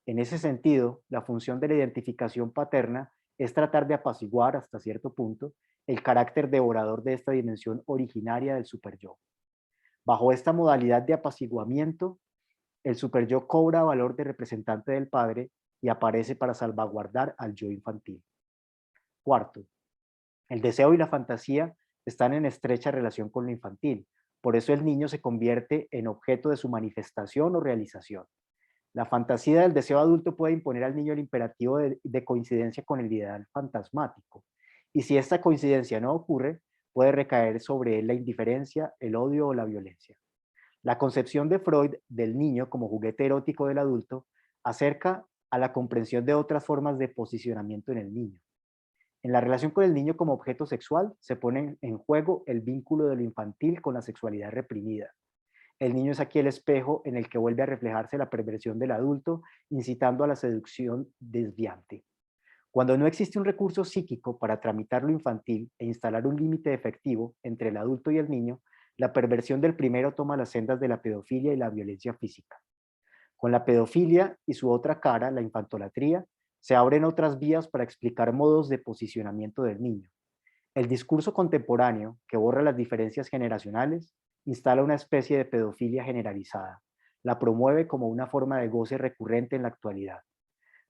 En ese sentido, la función de la identificación paterna es tratar de apaciguar hasta cierto punto el carácter devorador de esta dimensión originaria del superyo. Bajo esta modalidad de apaciguamiento, el superyo cobra valor de representante del padre y aparece para salvaguardar al yo infantil. Cuarto, el deseo y la fantasía están en estrecha relación con lo infantil. Por eso el niño se convierte en objeto de su manifestación o realización. La fantasía del deseo adulto puede imponer al niño el imperativo de coincidencia con el ideal fantasmático. Y si esta coincidencia no ocurre, puede recaer sobre él la indiferencia, el odio o la violencia. La concepción de Freud del niño como juguete erótico del adulto acerca a la comprensión de otras formas de posicionamiento en el niño. En la relación con el niño como objeto sexual se pone en juego el vínculo de lo infantil con la sexualidad reprimida. El niño es aquí el espejo en el que vuelve a reflejarse la perversión del adulto, incitando a la seducción desviante. Cuando no existe un recurso psíquico para tramitar lo infantil e instalar un límite efectivo entre el adulto y el niño, la perversión del primero toma las sendas de la pedofilia y la violencia física. Con la pedofilia y su otra cara, la infantolatría, se abren otras vías para explicar modos de posicionamiento del niño. El discurso contemporáneo, que borra las diferencias generacionales, instala una especie de pedofilia generalizada. La promueve como una forma de goce recurrente en la actualidad.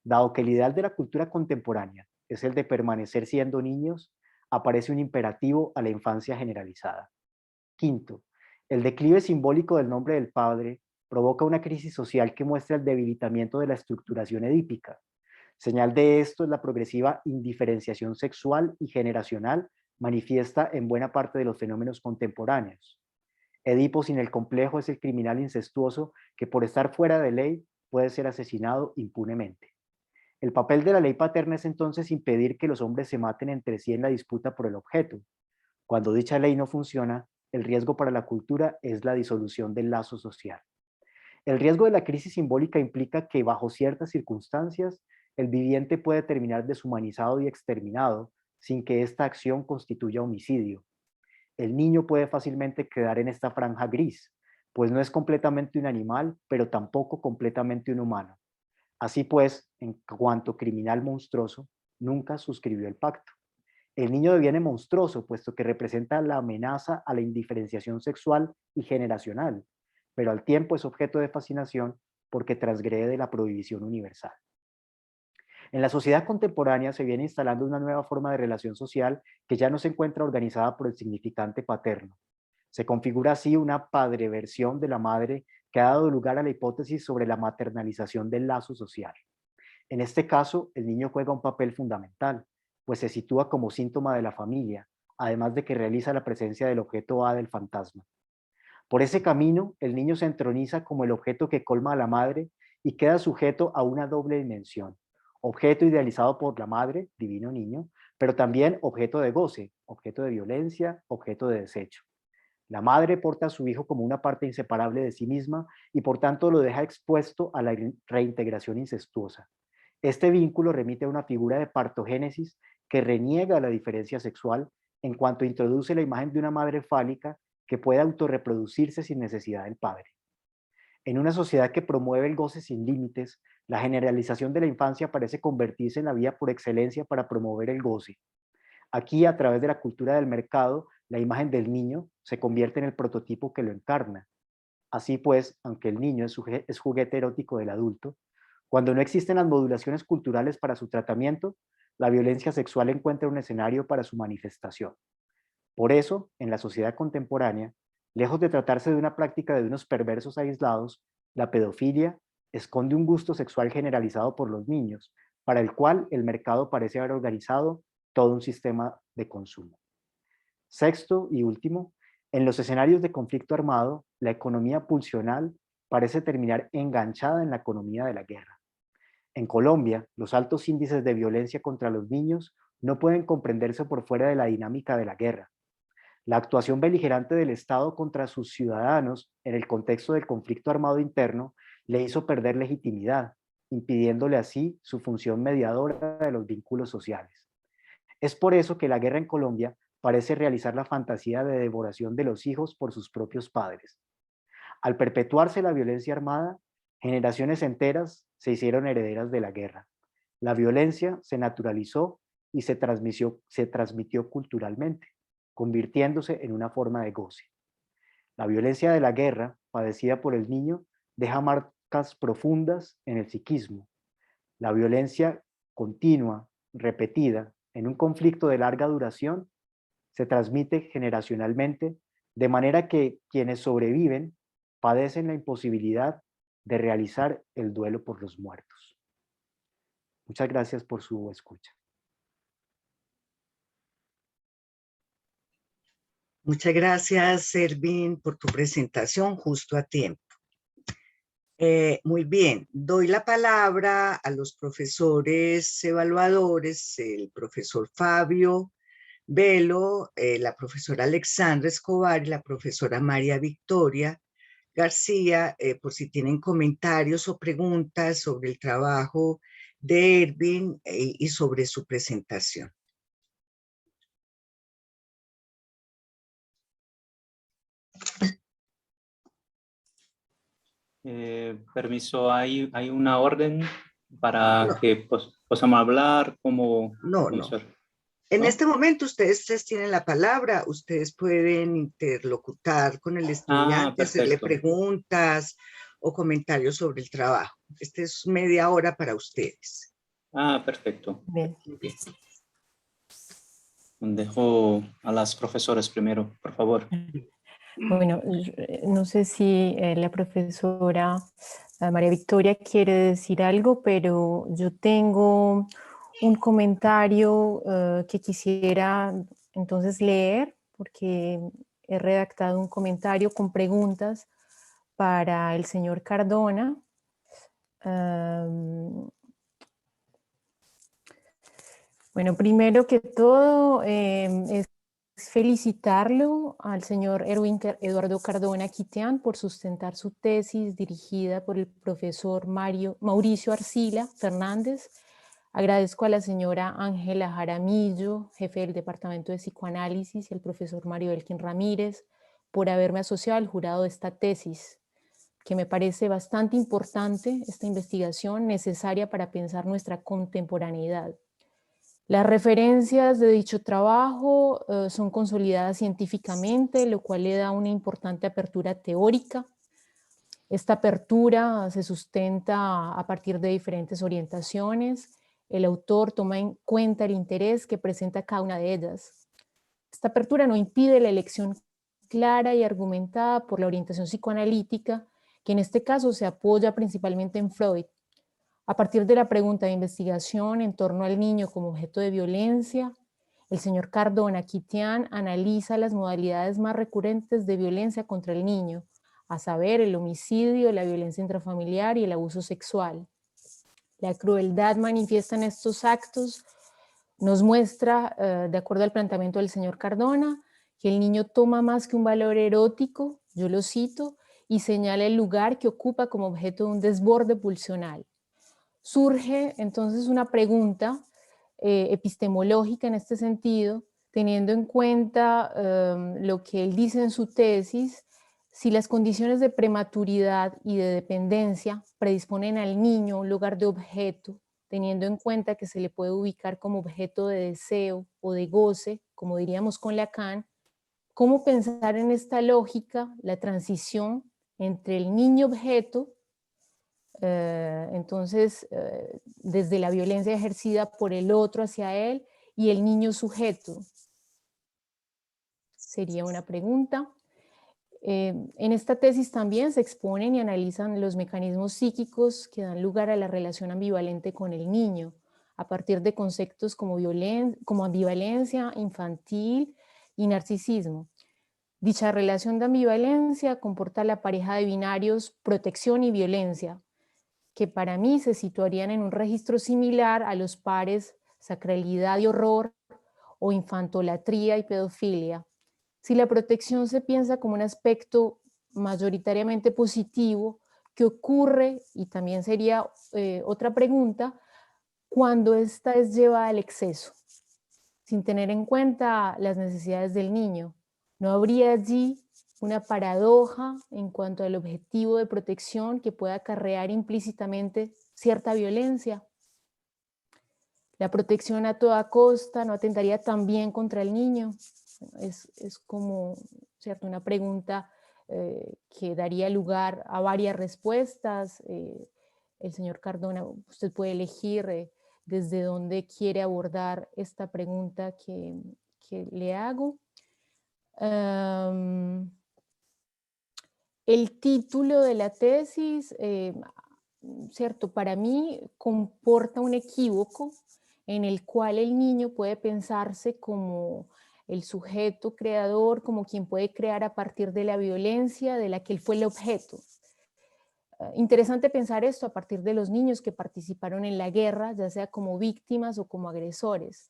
Dado que el ideal de la cultura contemporánea es el de permanecer siendo niños, aparece un imperativo a la infancia generalizada. Quinto, el declive simbólico del nombre del padre provoca una crisis social que muestra el debilitamiento de la estructuración edípica. Señal de esto es la progresiva indiferenciación sexual y generacional manifiesta en buena parte de los fenómenos contemporáneos. Edipo sin el complejo es el criminal incestuoso que por estar fuera de ley puede ser asesinado impunemente. El papel de la ley paterna es entonces impedir que los hombres se maten entre sí en la disputa por el objeto. Cuando dicha ley no funciona, el riesgo para la cultura es la disolución del lazo social. El riesgo de la crisis simbólica implica que bajo ciertas circunstancias el viviente puede terminar deshumanizado y exterminado sin que esta acción constituya homicidio. El niño puede fácilmente quedar en esta franja gris, pues no es completamente un animal, pero tampoco completamente un humano. Así pues, en cuanto criminal monstruoso, nunca suscribió el pacto. El niño deviene monstruoso, puesto que representa la amenaza a la indiferenciación sexual y generacional, pero al tiempo es objeto de fascinación porque transgrede la prohibición universal. En la sociedad contemporánea se viene instalando una nueva forma de relación social que ya no se encuentra organizada por el significante paterno. Se configura así una padreversión de la madre que ha dado lugar a la hipótesis sobre la maternalización del lazo social. En este caso, el niño juega un papel fundamental, pues se sitúa como síntoma de la familia, además de que realiza la presencia del objeto A del fantasma. Por ese camino, el niño se entroniza como el objeto que colma a la madre y queda sujeto a una doble dimensión. Objeto idealizado por la madre, divino niño, pero también objeto de goce, objeto de violencia, objeto de desecho. La madre porta a su hijo como una parte inseparable de sí misma y por tanto lo deja expuesto a la reintegración incestuosa. Este vínculo remite a una figura de partogénesis que reniega la diferencia sexual en cuanto introduce la imagen de una madre fálica que puede autorreproducirse sin necesidad del padre. En una sociedad que promueve el goce sin límites, la generalización de la infancia parece convertirse en la vía por excelencia para promover el goce. Aquí, a través de la cultura del mercado, la imagen del niño se convierte en el prototipo que lo encarna. Así pues, aunque el niño es juguete erótico del adulto, cuando no existen las modulaciones culturales para su tratamiento, la violencia sexual encuentra un escenario para su manifestación. Por eso, en la sociedad contemporánea, lejos de tratarse de una práctica de unos perversos aislados, la pedofilia esconde un gusto sexual generalizado por los niños, para el cual el mercado parece haber organizado todo un sistema de consumo. Sexto y último, en los escenarios de conflicto armado, la economía pulsional parece terminar enganchada en la economía de la guerra. En Colombia, los altos índices de violencia contra los niños no pueden comprenderse por fuera de la dinámica de la guerra. La actuación beligerante del Estado contra sus ciudadanos en el contexto del conflicto armado interno le hizo perder legitimidad, impidiéndole así su función mediadora de los vínculos sociales. Es por eso que la guerra en Colombia parece realizar la fantasía de devoración de los hijos por sus propios padres. Al perpetuarse la violencia armada, generaciones enteras se hicieron herederas de la guerra. La violencia se naturalizó y se transmitió culturalmente, convirtiéndose en una forma de goce. La violencia de la guerra, padecida por el niño, deja marcas profundas en el psiquismo. La violencia continua, repetida, en un conflicto de larga duración, se transmite generacionalmente, de manera que quienes sobreviven padecen la imposibilidad de realizar el duelo por los muertos. Muchas gracias por su escucha. Muchas gracias, Servin, por tu presentación justo a tiempo. Muy bien, doy la palabra a los profesores evaluadores, el profesor Fabio Velo, la profesora Alexandra Escobar y la profesora María Victoria García, por si tienen comentarios o preguntas sobre el trabajo de Ervin y sobre su presentación. Permiso, hay una orden para que podamos hablar como No. profesor. En ¿No? este momento ustedes tienen la palabra, ustedes pueden interlocutar con el estudiante, hacerle Perfecto. preguntas o comentarios sobre el trabajo. Esta es media hora para ustedes. Perfecto. Bien. Bien. Dejo a las profesoras primero, por favor. Bueno, no sé si la profesora María Victoria quiere decir algo, pero yo tengo un comentario que quisiera entonces leer, porque he redactado un comentario con preguntas para el señor Cardona. Bueno, primero que todo es felicitarlo al señor Eduardo Cardona Quiteán por sustentar su tesis dirigida por el profesor Mauricio Arcila Fernández. Agradezco a la señora Ángela Jaramillo, jefe del Departamento de Psicoanálisis, y al profesor Mario Elkin Ramírez por haberme asociado al jurado de esta tesis, que me parece bastante importante, esta investigación necesaria para pensar nuestra contemporaneidad. Las referencias de dicho trabajo son consolidadas científicamente, lo cual le da una importante apertura teórica. Esta apertura se sustenta a partir de diferentes orientaciones. El autor toma en cuenta el interés que presenta cada una de ellas. Esta apertura no impide la elección clara y argumentada por la orientación psicoanalítica, que en este caso se apoya principalmente en Freud. A partir de la pregunta de investigación en torno al niño como objeto de violencia, el señor Cardona Quiteán analiza las modalidades más recurrentes de violencia contra el niño, a saber, el homicidio, la violencia intrafamiliar y el abuso sexual. La crueldad manifiesta en estos actos nos muestra, de acuerdo al planteamiento del señor Cardona, que el niño toma más que un valor erótico, yo lo cito, y señala el lugar que ocupa como objeto de un desborde pulsional. Surge entonces una pregunta epistemológica en este sentido, teniendo en cuenta lo que él dice en su tesis, si las condiciones de prematuridad y de dependencia predisponen al niño a un lugar de objeto, teniendo en cuenta que se le puede ubicar como objeto de deseo o de goce, como diríamos con Lacan, ¿cómo pensar en esta lógica la transición entre el niño objeto, entonces desde la violencia ejercida por el otro hacia él, y el niño sujeto? Sería una pregunta. En esta tesis también se exponen y analizan los mecanismos psíquicos que dan lugar a la relación ambivalente con el niño, a partir de conceptos como ambivalencia infantil y narcisismo. Dicha relación de ambivalencia comporta la pareja de binarios protección y violencia, que para mí se situarían en un registro similar a los pares sacralidad y horror o infantolatría y pedofilia. Si la protección se piensa como un aspecto mayoritariamente positivo, ¿qué ocurre? Y también sería otra pregunta, cuando esta es llevada al exceso. sin tener en cuenta las necesidades del niño. ¿No habría allí una paradoja en cuanto al objetivo de protección que pueda acarrear implícitamente cierta violencia? ¿La protección a toda costa no atentaría también contra el niño? Es como, ¿cierto?, una pregunta que daría lugar a varias respuestas. El señor Cardona, usted puede elegir desde dónde quiere abordar esta pregunta que le hago. El título de la tesis, ¿cierto?, para mí comporta un equívoco en el cual el niño puede pensarse como el sujeto creador, como quien puede crear a partir de la violencia de la que él fue el objeto. Interesante pensar esto a partir de los niños que participaron en la guerra, ya sea como víctimas o como agresores.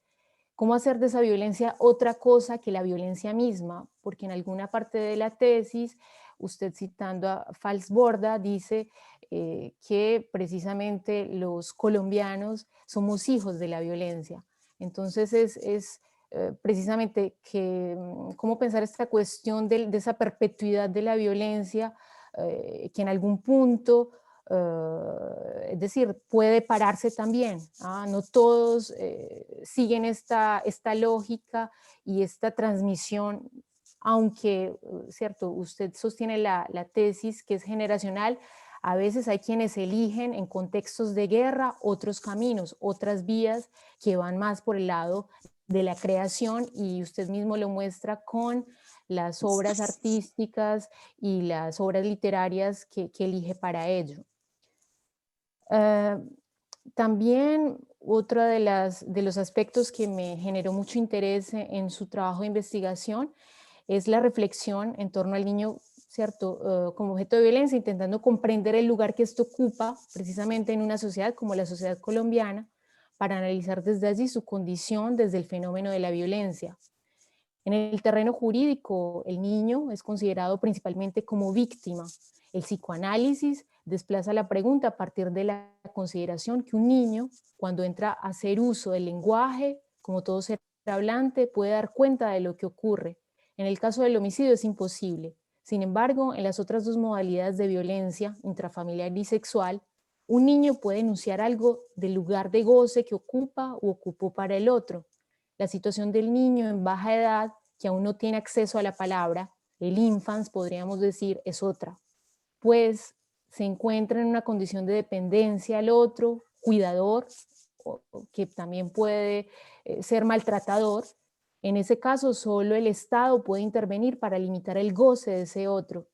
¿Cómo hacer de esa violencia otra cosa que la violencia misma? Porque en alguna parte de la tesis, usted citando a Falsborda, dice que precisamente los colombianos somos hijos de la violencia. Entonces es precisamente que, cómo pensar esta cuestión de esa perpetuidad de la violencia, que en algún punto, es decir, puede pararse también. No todos siguen esta lógica y esta transmisión, aunque, cierto, usted sostiene la tesis que es generacional. A veces hay quienes eligen en contextos de guerra otros caminos, otras vías que van más por el lado de la creación, y usted mismo lo muestra con las obras artísticas y las obras literarias que elige para ello. También otro de los aspectos que me generó mucho interés en su trabajo de investigación es la reflexión en torno al niño, ¿cierto?, como objeto de violencia, intentando comprender el lugar que esto ocupa precisamente en una sociedad como la sociedad colombiana, para analizar desde allí su condición desde el fenómeno de la violencia. En el terreno jurídico, el niño es considerado principalmente como víctima. El psicoanálisis desplaza la pregunta a partir de la consideración que un niño, cuando entra a hacer uso del lenguaje, como todo ser hablante, puede dar cuenta de lo que ocurre. En el caso del homicidio es imposible. Sin embargo, en las otras dos modalidades de violencia, intrafamiliar y sexual, un niño puede enunciar algo del lugar de goce que ocupa o ocupó para el otro. La situación del niño en baja edad, que aún no tiene acceso a la palabra, el infans, podríamos decir, es otra, pues se encuentra en una condición de dependencia al otro, cuidador, o que también puede ser maltratador. En ese caso, solo el Estado puede intervenir para limitar el goce de ese otro.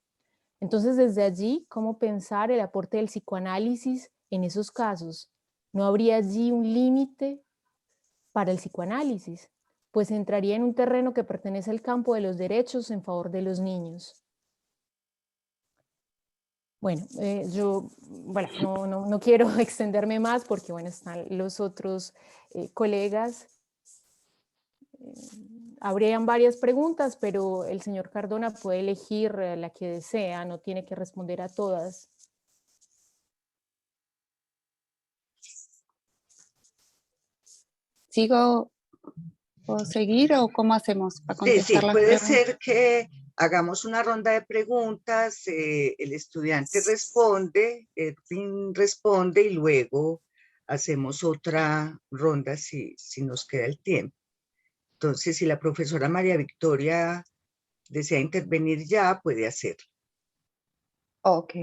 Entonces, desde allí, ¿cómo pensar el aporte del psicoanálisis en esos casos? ¿No habría allí un límite para el psicoanálisis? Pues entraría en un terreno que pertenece al campo de los derechos en favor de los niños. Bueno, yo no quiero extenderme más porque, bueno, están los otros colegas. Habrían varias preguntas, pero el señor Cardona puede elegir la que desea, no tiene que responder a todas. ¿Sigo? ¿Puedo seguir o cómo hacemos para contestar Sí, las puede preguntas? ser que hagamos una ronda de preguntas, el estudiante responde, Edwin responde y luego hacemos otra ronda si nos queda el tiempo. Entonces, si la profesora María Victoria desea intervenir ya, puede hacerlo. Ok,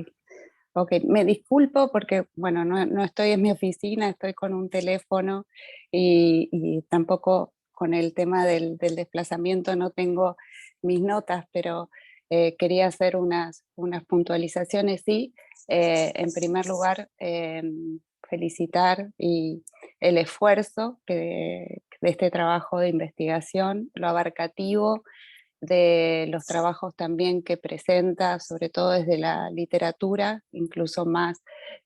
me disculpo porque, bueno, no estoy en mi oficina, estoy con un teléfono y tampoco con el tema del desplazamiento no tengo mis notas, pero quería hacer unas puntualizaciones. Sí, en primer lugar, felicitar el esfuerzo de este trabajo de investigación, lo abarcativo de los trabajos también que presenta, sobre todo desde la literatura, incluso más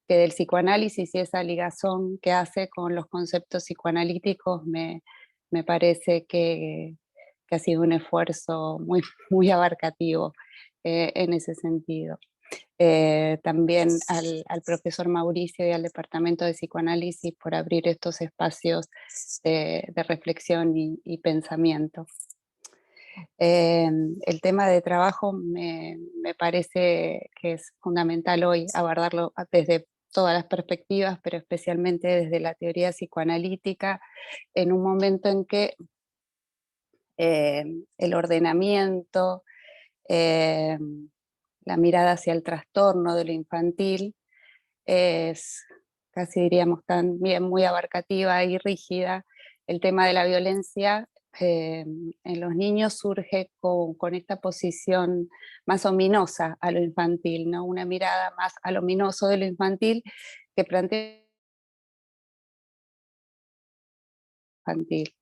que del psicoanálisis, y esa ligazón que hace con los conceptos psicoanalíticos me parece que ha sido un esfuerzo muy, muy abarcativo en ese sentido. También al profesor Mauricio y al Departamento de Psicoanálisis por abrir estos espacios de reflexión y pensamiento. El tema de trabajo me parece que es fundamental hoy abordarlo desde todas las perspectivas, pero especialmente desde la teoría psicoanalítica, en un momento en que el ordenamiento, la mirada hacia el trastorno de lo infantil es, casi diríamos también, muy abarcativa y rígida. El tema de la violencia en los niños surge con esta posición más ominosa a lo infantil, ¿no? Una mirada más a lo ominoso de lo infantil que plantea infantil.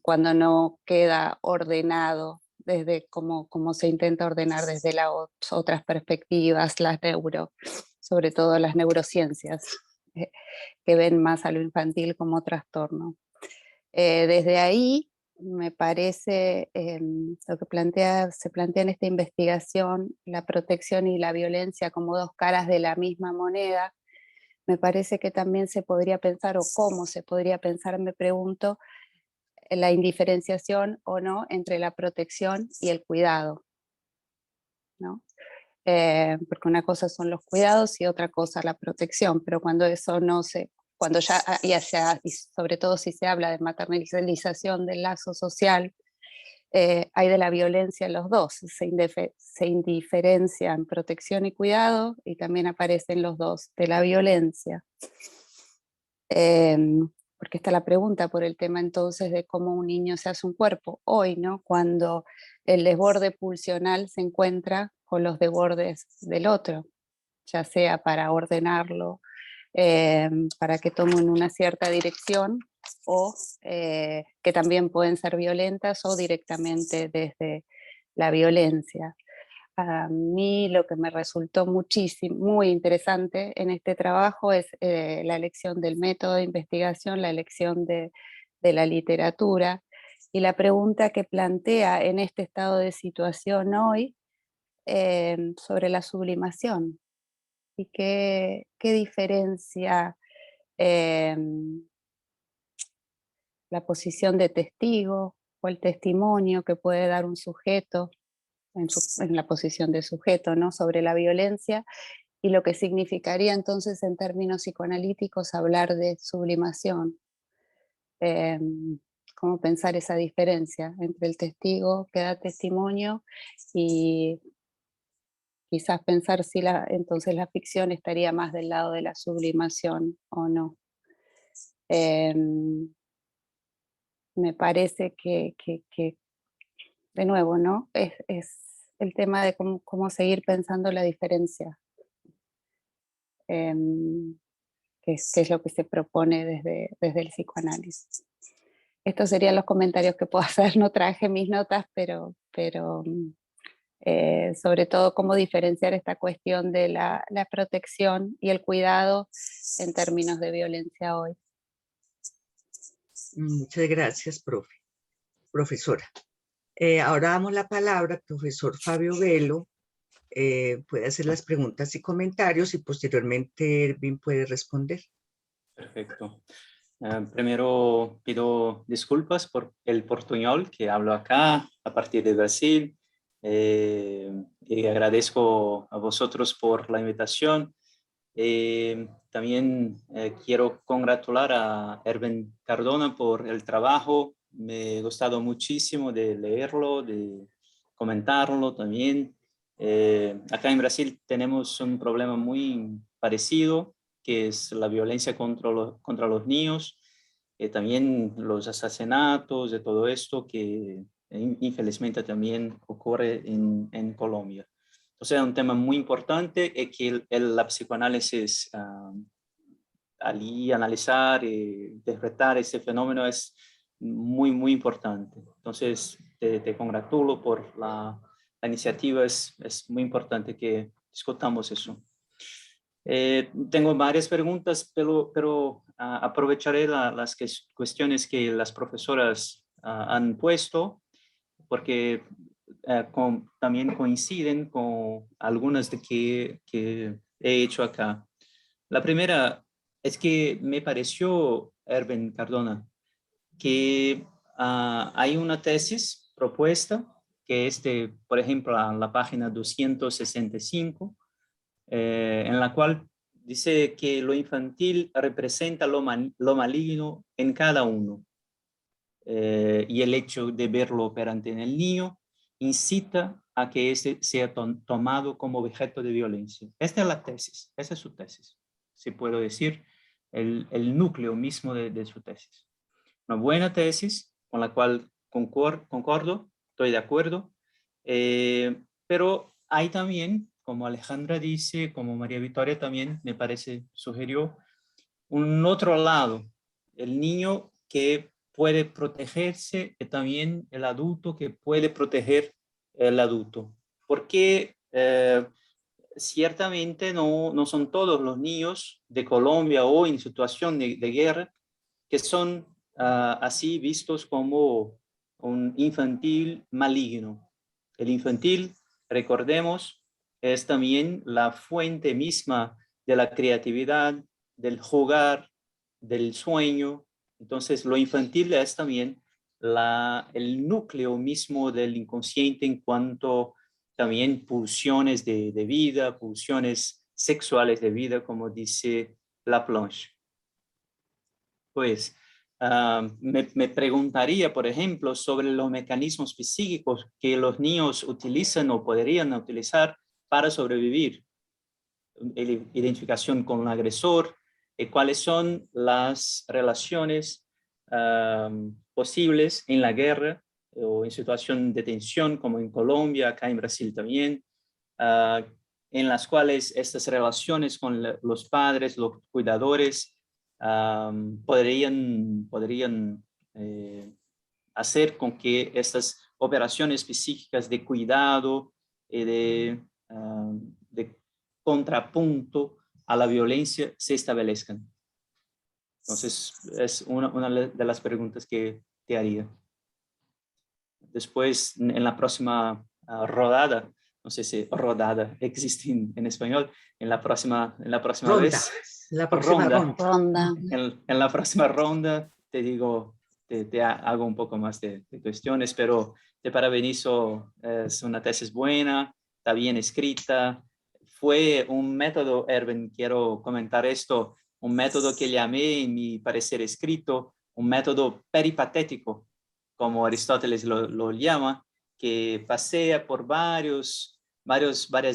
Cuando no queda ordenado desde como se intenta ordenar desde las otras perspectivas, sobre todo las neurociencias, que ven más a lo infantil como trastorno. Desde ahí, me parece, lo que se plantea en esta investigación, la protección y la violencia como dos caras de la misma moneda, me parece que también se podría pensar, o cómo se podría pensar, me pregunto, la indiferenciación o no entre la protección y el cuidado, ¿no? Porque una cosa son los cuidados y otra cosa la protección, pero cuando eso no se, cuando y sobre todo si se habla de maternalización del lazo social, hay de la violencia en los dos, se indiferencian protección y cuidado y también aparecen los dos de la violencia. Porque está la pregunta por el tema entonces de cómo un niño se hace un cuerpo hoy, ¿no? Cuando el desborde pulsional se encuentra con los desbordes del otro, ya sea para ordenarlo, para que tomen una cierta dirección, o que también pueden ser violentas o directamente desde la violencia. A mí lo que me resultó muy interesante en este trabajo es la elección del método de investigación, la elección de la literatura y la pregunta que plantea en este estado de situación hoy sobre la sublimación y qué diferencia la posición de testigo o el testimonio que puede dar un sujeto en la posición de sujeto, ¿no? Sobre la violencia y lo que significaría entonces en términos psicoanalíticos hablar de sublimación. Cómo pensar esa diferencia entre el testigo que da testimonio y quizás pensar si entonces la ficción estaría más del lado de la sublimación o no. Me parece que de nuevo, ¿no? Es el tema de cómo seguir pensando la diferencia, que es lo que se propone desde el psicoanálisis. Estos serían los comentarios que puedo hacer, no traje mis notas, pero sobre todo cómo diferenciar esta cuestión de la protección y el cuidado en términos de violencia hoy. Muchas gracias, profesora. Ahora damos la palabra al profesor Fabio Velo. Puede hacer las preguntas y comentarios y posteriormente Erwin puede responder. Perfecto. Primero pido disculpas por el portuñol que hablo acá a partir de Brasil. Y agradezco a vosotros por la invitación. También quiero congratular a Erwin Cardona por el trabajo. Me ha gustado muchísimo de leerlo, de comentarlo también. Acá en Brasil tenemos un problema muy parecido, que es la violencia contra los niños, también los asesinatos, de todo esto que infelizmente también ocurre en Colombia. O sea, un tema muy importante es que la psicoanálisis, al analizar y interpretar ese fenómeno es muy, muy importante. Entonces, te congratulo por la iniciativa, es muy importante que discutamos eso. Tengo varias preguntas, pero aprovecharé las cuestiones que las profesoras han puesto, porque también coinciden con algunas de que he hecho acá. La primera es que me pareció, Erwin Cardona, que hay una tesis propuesta que es por ejemplo, a la página 265, en la cual dice que lo infantil representa lo maligno en cada uno. Y el hecho de verlo operante en el niño incita a que ese sea tomado como objeto de violencia. Esta es la tesis, esa es su tesis, si puedo decir, el núcleo mismo de su tesis. Una buena tesis con la cual concordo, estoy de acuerdo, pero hay también, como Alejandra dice, como María Victoria también me parece sugirió, un otro lado, el niño que puede protegerse y también el adulto que puede proteger el adulto. Porque ciertamente no son todos los niños de Colombia o en situación de guerra que son así vistos como un infantil maligno. El infantil, recordemos, es también la fuente misma de la creatividad, del jugar, del sueño. Entonces, lo infantil es también el núcleo mismo del inconsciente en cuanto también pulsiones de vida, pulsiones sexuales de vida, como dice Laplanche. Pues me preguntaría, por ejemplo, sobre los mecanismos psíquicos que los niños utilizan o podrían utilizar para sobrevivir. Identificación con el agresor, cuáles son las relaciones posibles en la guerra o en situación de tensión, como en Colombia, acá en Brasil también, en las cuales estas relaciones con los padres, los cuidadores, podrían hacer con que estas operaciones psíquicas de cuidado y de contrapunto a la violencia se establezcan. Entonces, es una de las preguntas que te haría. Después, en la próxima rodada, no sé si rodada existe en español, en la próxima Ronda, vez. la próxima ronda. En la próxima ronda te digo, te hago un poco más de cuestiones, pero te parabenizo, es una tesis buena, está bien escrita. Fue un método, Erwin, quiero comentar esto, un método que llamé en mi parecer escrito, un método peripatético, como Aristóteles lo llama, que pasea por varias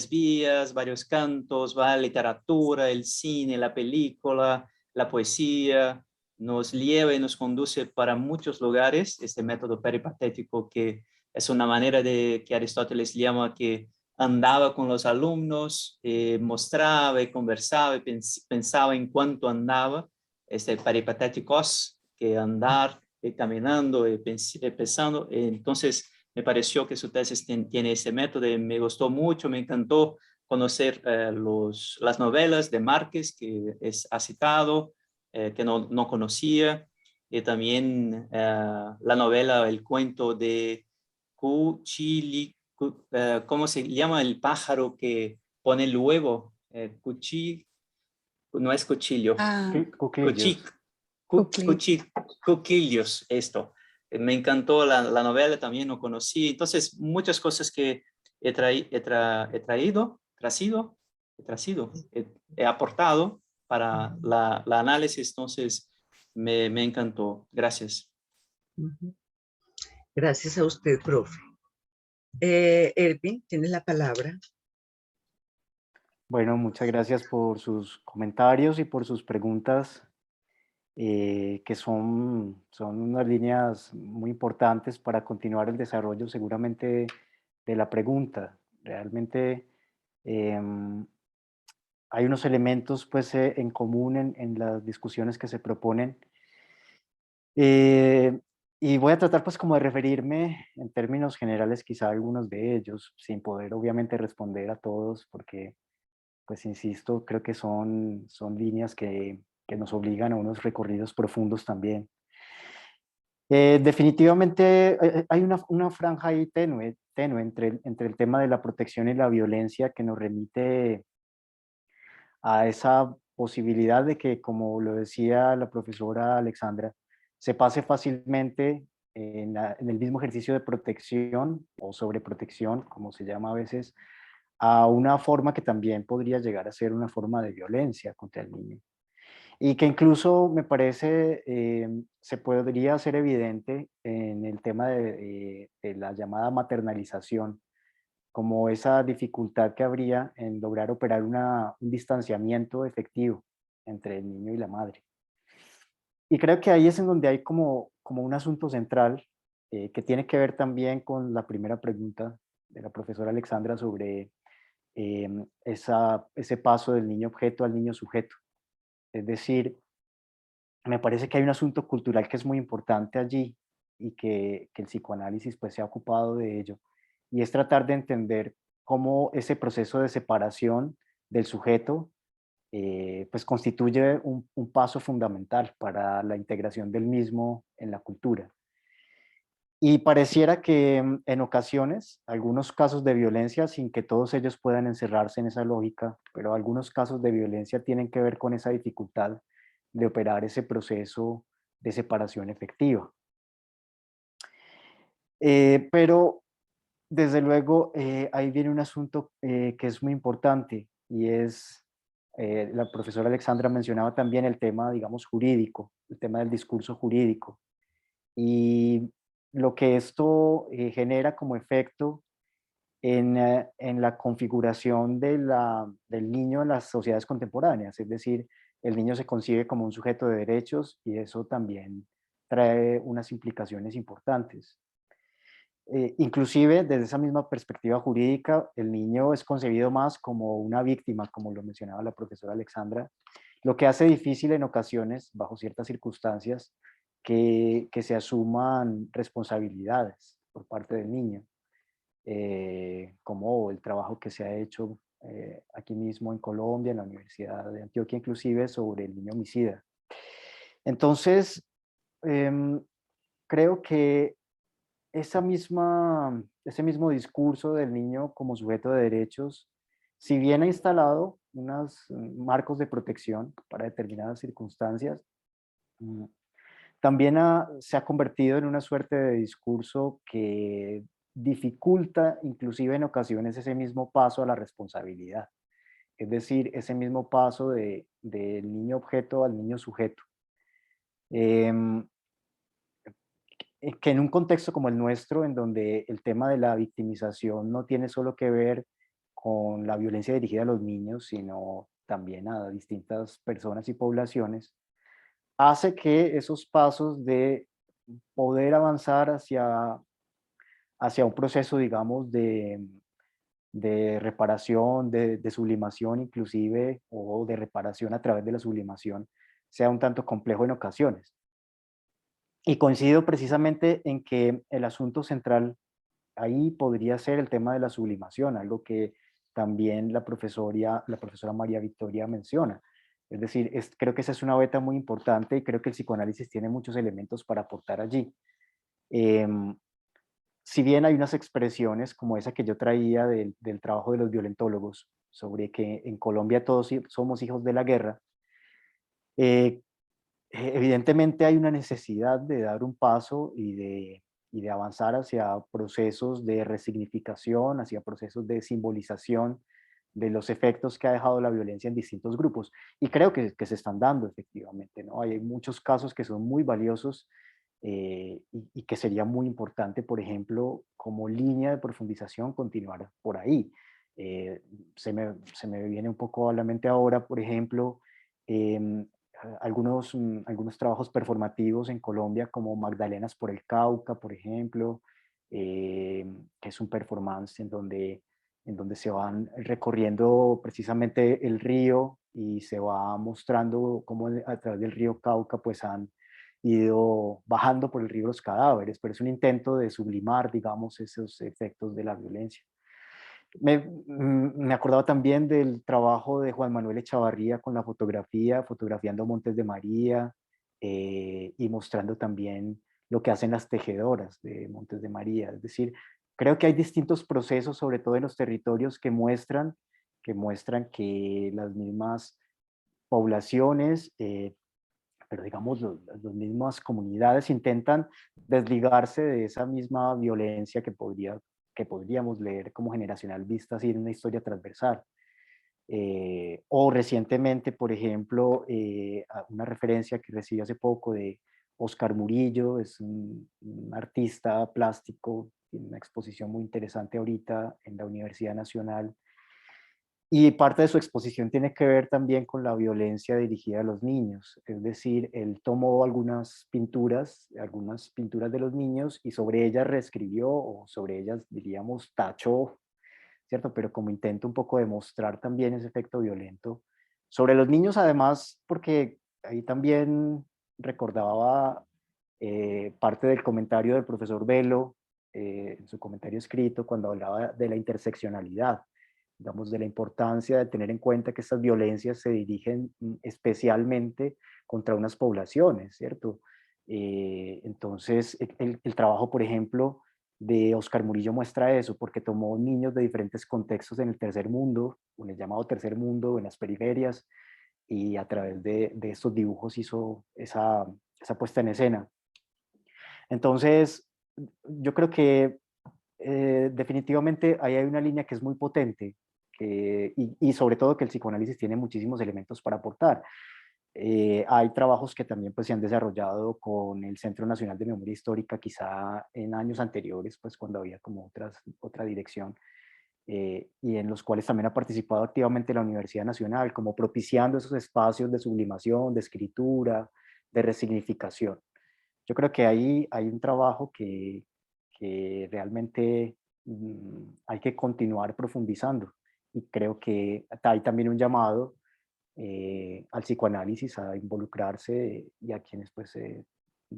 vías, varios cantos, va la literatura, el cine, la película, la poesía, nos lleva y nos conduce para muchos lugares, este método peripatético que es una manera de que Aristóteles llama que andaba con los alumnos, mostraba y conversaba y pensaba en cuánto andaba, este peripatéticos, que andar caminando y pensando. Entonces, me pareció que su tesis tiene ese método y me gustó mucho, me encantó conocer las novelas de Márquez que ha citado, que no conocía, y también la novela, el cuento de Cuchilli, ¿cómo se llama el pájaro que pone el huevo? No es cuchillo. Cuquillos, esto. Me encantó la novela, también lo conocí. Entonces, muchas cosas que he aportado para la análisis. Entonces, me encantó. Gracias. Gracias a usted, profe. Erwin, tienes la palabra. Bueno, muchas gracias por sus comentarios y por sus preguntas, que son unas líneas muy importantes para continuar el desarrollo seguramente de la pregunta. Realmente hay unos elementos pues, en común en las discusiones que se proponen. Y voy a tratar pues como de referirme en términos generales quizá a algunos de ellos, sin poder obviamente responder a todos, porque pues insisto, creo que son líneas que nos obligan a unos recorridos profundos también. Definitivamente hay una franja ahí tenue entre el tema de la protección y la violencia que nos remite a esa posibilidad de que, como lo decía la profesora Alexandra, se pase fácilmente en el mismo ejercicio de protección o sobreprotección, como se llama a veces, a una forma que también podría llegar a ser una forma de violencia contra el niño. Y que incluso me parece se podría hacer evidente en el tema de la llamada maternalización, como esa dificultad que habría en lograr operar un distanciamiento efectivo entre el niño y la madre. Y creo que ahí es en donde hay como un asunto central que tiene que ver también con la primera pregunta de la profesora Alexandra sobre ese paso del niño objeto al niño sujeto. Es decir, me parece que hay un asunto cultural que es muy importante allí y que el psicoanálisis pues se ha ocupado de ello, y es tratar de entender cómo ese proceso de separación del sujeto pues constituye un paso fundamental para la integración del mismo en la cultura. Y pareciera que en ocasiones, algunos casos de violencia, sin que todos ellos puedan encerrarse en esa lógica, pero algunos casos de violencia tienen que ver con esa dificultad de operar ese proceso de separación efectiva. Pero desde luego ahí viene un asunto que es muy importante y es, la profesora Alexandra mencionaba también el tema, digamos, jurídico, el tema del discurso jurídico. Y lo que esto genera como efecto en la configuración del niño en las sociedades contemporáneas. Es decir, el niño se concibe como un sujeto de derechos y eso también trae unas implicaciones importantes. Inclusive desde esa misma perspectiva jurídica, el niño es concebido más como una víctima, como lo mencionaba la profesora Alexandra, lo que hace difícil en ocasiones, bajo ciertas circunstancias, que se asuman responsabilidades por parte del niño, como el trabajo que se ha hecho aquí mismo en Colombia, en la Universidad de Antioquia, inclusive sobre el niño homicida. Entonces, em, creo que ese mismo discurso del niño como sujeto de derechos, si bien ha instalado unos marcos de protección para determinadas circunstancias, mm, también se ha convertido en una suerte de discurso que dificulta inclusive en ocasiones ese mismo paso a la responsabilidad, es decir, ese mismo paso del niño objeto al niño sujeto. Em, que en un contexto como el nuestro, en donde el tema de la victimización no tiene solo que ver con la violencia dirigida a los niños, sino también a distintas personas y poblaciones, hace que esos pasos de poder avanzar hacia un proceso, digamos, de reparación, de sublimación inclusive, o de reparación a través de la sublimación, sea un tanto complejo en ocasiones. Y coincido precisamente en que el asunto central ahí podría ser el tema de la sublimación, algo que también la profesora María Victoria menciona. Es decir, creo que esa es una beta muy importante y creo que el psicoanálisis tiene muchos elementos para aportar allí. Em, si bien hay unas expresiones como esa que yo traía del trabajo de los violentólogos, sobre que en Colombia todos somos hijos de la guerra, eh, evidentemente hay una necesidad de dar un paso y de avanzar hacia procesos de resignificación, hacia procesos de simbolización de los efectos que ha dejado la violencia en distintos grupos. Y creo que se están dando efectivamente, ¿no? Hay muchos casos que son muy valiosos y que sería muy importante, por ejemplo, como línea de profundización, continuar por ahí. Eh, se me viene un poco a la mente ahora, por ejemplo, em, algunos trabajos performativos en Colombia, como Magdalenas por el Cauca, por ejemplo, que es un performance en donde se van recorriendo precisamente el río y se va mostrando cómo a través del río Cauca pues han ido bajando por el río los cadáveres, pero es un intento de sublimar, digamos, esos efectos de la violencia. Me acordaba también del trabajo de Juan Manuel Echavarría con la fotografía, fotografiando Montes de María y mostrando también lo que hacen las tejedoras de Montes de María. Es decir, creo que hay distintos procesos, sobre todo en los territorios, que muestran que las mismas poblaciones, pero digamos las mismas comunidades intentan desligarse de esa misma violencia que podríamos leer como generacional vista así en una historia transversal. O recientemente, por ejemplo, una referencia que recibí hace poco de Oscar Murillo, es un artista plástico, tiene una exposición muy interesante ahorita en la Universidad Nacional, y parte de su exposición tiene que ver también con la violencia dirigida a los niños. Es decir, él tomó algunas pinturas de los niños y sobre ellas reescribió, o sobre ellas, diríamos, tachó, ¿cierto? Pero como intento un poco demostrar también ese efecto violento sobre los niños, además, porque ahí también recordaba parte del comentario del profesor Velo, en su comentario escrito, cuando hablaba de la interseccionalidad, digamos, de la importancia de tener en cuenta que estas violencias se dirigen especialmente contra unas poblaciones, ¿cierto? Entonces, el trabajo, por ejemplo, de Oscar Murillo muestra eso, porque tomó niños de diferentes contextos en el tercer mundo, o en el llamado tercer mundo, en las periferias, y a través de estos dibujos hizo esa puesta en escena. Entonces, yo creo que definitivamente ahí hay una línea que es muy potente, y sobre todo que el psicoanálisis tiene muchísimos elementos para aportar. Hay trabajos que también pues, se han desarrollado con el Centro Nacional de Memoria Histórica, quizá en años anteriores, pues cuando había como otra dirección, y en los cuales también ha participado activamente la Universidad Nacional, como propiciando esos espacios de sublimación, de escritura, de resignificación. Yo creo que ahí hay un trabajo que realmente hay que continuar profundizando, y creo que hay también un llamado al psicoanálisis a involucrarse, y a quienes pues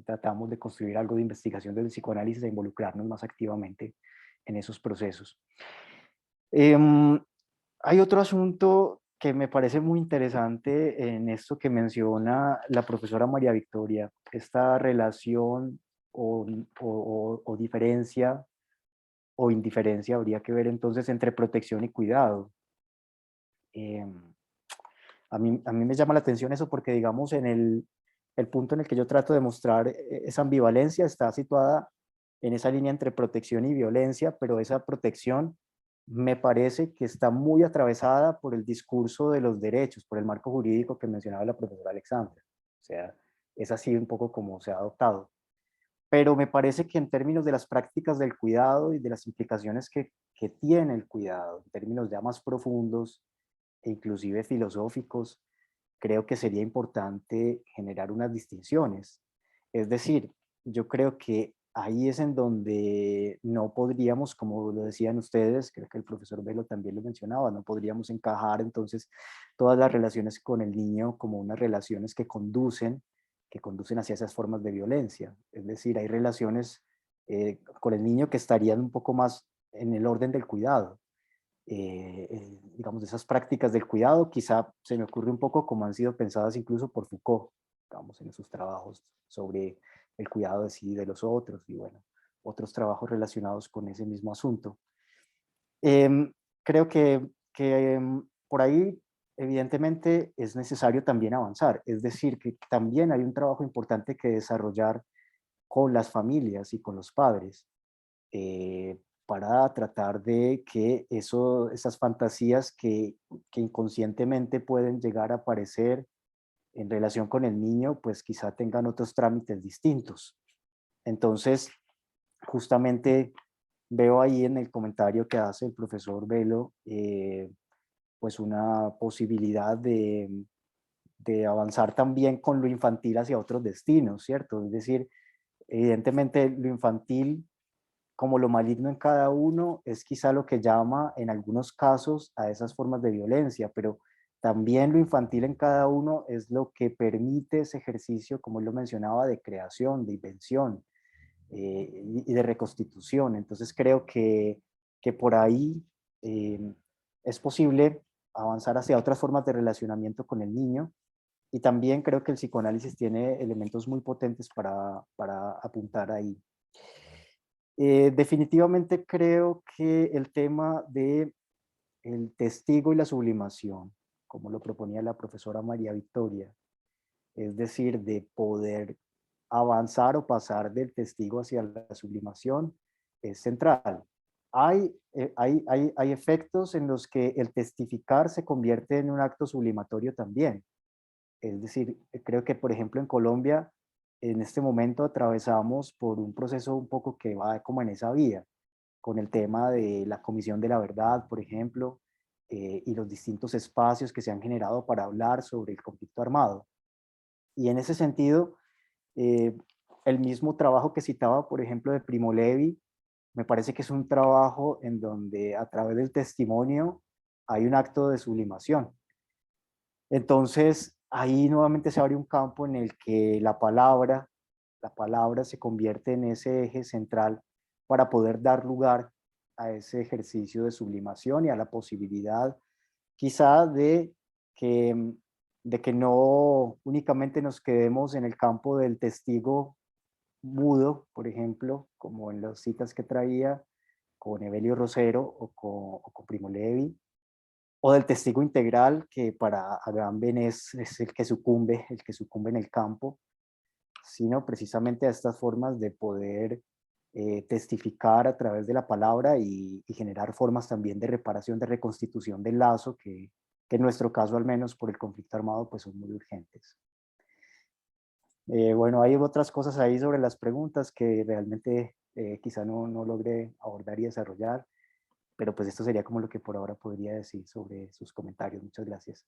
tratamos de construir algo de investigación del psicoanálisis a involucrarnos más activamente en esos procesos. Hay otro asunto que me parece muy interesante en esto que menciona la profesora María Victoria, esta relación o diferencia o indiferencia, habría que ver entonces, entre protección y cuidado. A mí me llama la atención eso porque, digamos, en el punto en el que yo trato de mostrar esa ambivalencia está situada en esa línea entre protección y violencia, pero esa protección me parece que está muy atravesada por el discurso de los derechos, por el marco jurídico que mencionaba la profesora Alexandra. O sea, es así un poco como se ha adoptado. Pero me parece que en términos de las prácticas del cuidado y de las implicaciones que tiene el cuidado, en términos ya más profundos e inclusive filosóficos, creo que sería importante generar unas distinciones. Es decir, yo creo que ahí es en donde no podríamos, como lo decían ustedes, creo que el profesor Velo también lo mencionaba, no podríamos encajar entonces todas las relaciones con el niño como unas relaciones que conducen hacia esas formas de violencia. Es decir, hay relaciones con el niño que estarían un poco más en el orden del cuidado. Digamos, de esas prácticas del cuidado, quizá se me ocurre un poco como han sido pensadas incluso por Foucault, digamos, en sus trabajos sobre el cuidado de sí y de los otros, y bueno, otros trabajos relacionados con ese mismo asunto. Creo que por ahí evidentemente es necesario también avanzar, es decir, que también hay un trabajo importante que desarrollar con las familias y con los padres, para tratar de que esas fantasías que inconscientemente pueden llegar a aparecer en relación con el niño, pues quizá tengan otros trámites distintos. Entonces, justamente veo ahí en el comentario que hace el profesor Velo, pues una posibilidad de avanzar también con lo infantil hacia otros destinos, ¿cierto? Es decir, evidentemente lo infantil, como lo maligno en cada uno, es quizá lo que llama en algunos casos a esas formas de violencia, pero también lo infantil en cada uno es lo que permite ese ejercicio, como él lo mencionaba, de creación, de invención y de reconstitución. Entonces creo que por ahí es posible avanzar hacia otras formas de relacionamiento con el niño, Y también creo que el psicoanálisis tiene elementos muy potentes para apuntar ahí. Definitivamente creo que el tema de el testigo y la sublimación, como lo proponía la profesora María Victoria, es decir, de poder avanzar o pasar del testigo hacia la sublimación, es central. Hay efectos en los que el testificar se convierte en un acto sublimatorio también. Es decir, creo que, por ejemplo, en Colombia, en este momento atravesamos por un proceso un poco que va como en esa vía, con el tema de la Comisión de la Verdad, por ejemplo, y los distintos espacios que se han generado para hablar sobre el conflicto armado. Y en ese sentido, eh, el mismo trabajo que citaba, por ejemplo, de Primo Levi, me parece que es un trabajo en donde a través del testimonio hay un acto de sublimación. Entonces, ahí nuevamente se abre un campo en el que la palabra se convierte en ese eje central para poder dar lugar a ese ejercicio de sublimación y a la posibilidad quizá que, de que no únicamente nos quedemos en el campo del testigo mudo, por ejemplo, como en las citas que traía con Evelio Rosero o con Primo Levi, o del testigo integral, que para Agamben es el que sucumbe en el campo, sino precisamente a estas formas de poder testificar a través de la palabra y generar formas también de reparación, de reconstitución del lazo, que en nuestro caso, al menos por el conflicto armado, pues son muy urgentes. Bueno, hay otras cosas ahí sobre las preguntas que realmente quizá no logré abordar y desarrollar, pero pues esto sería como lo que por ahora podría decir sobre sus comentarios. Muchas gracias.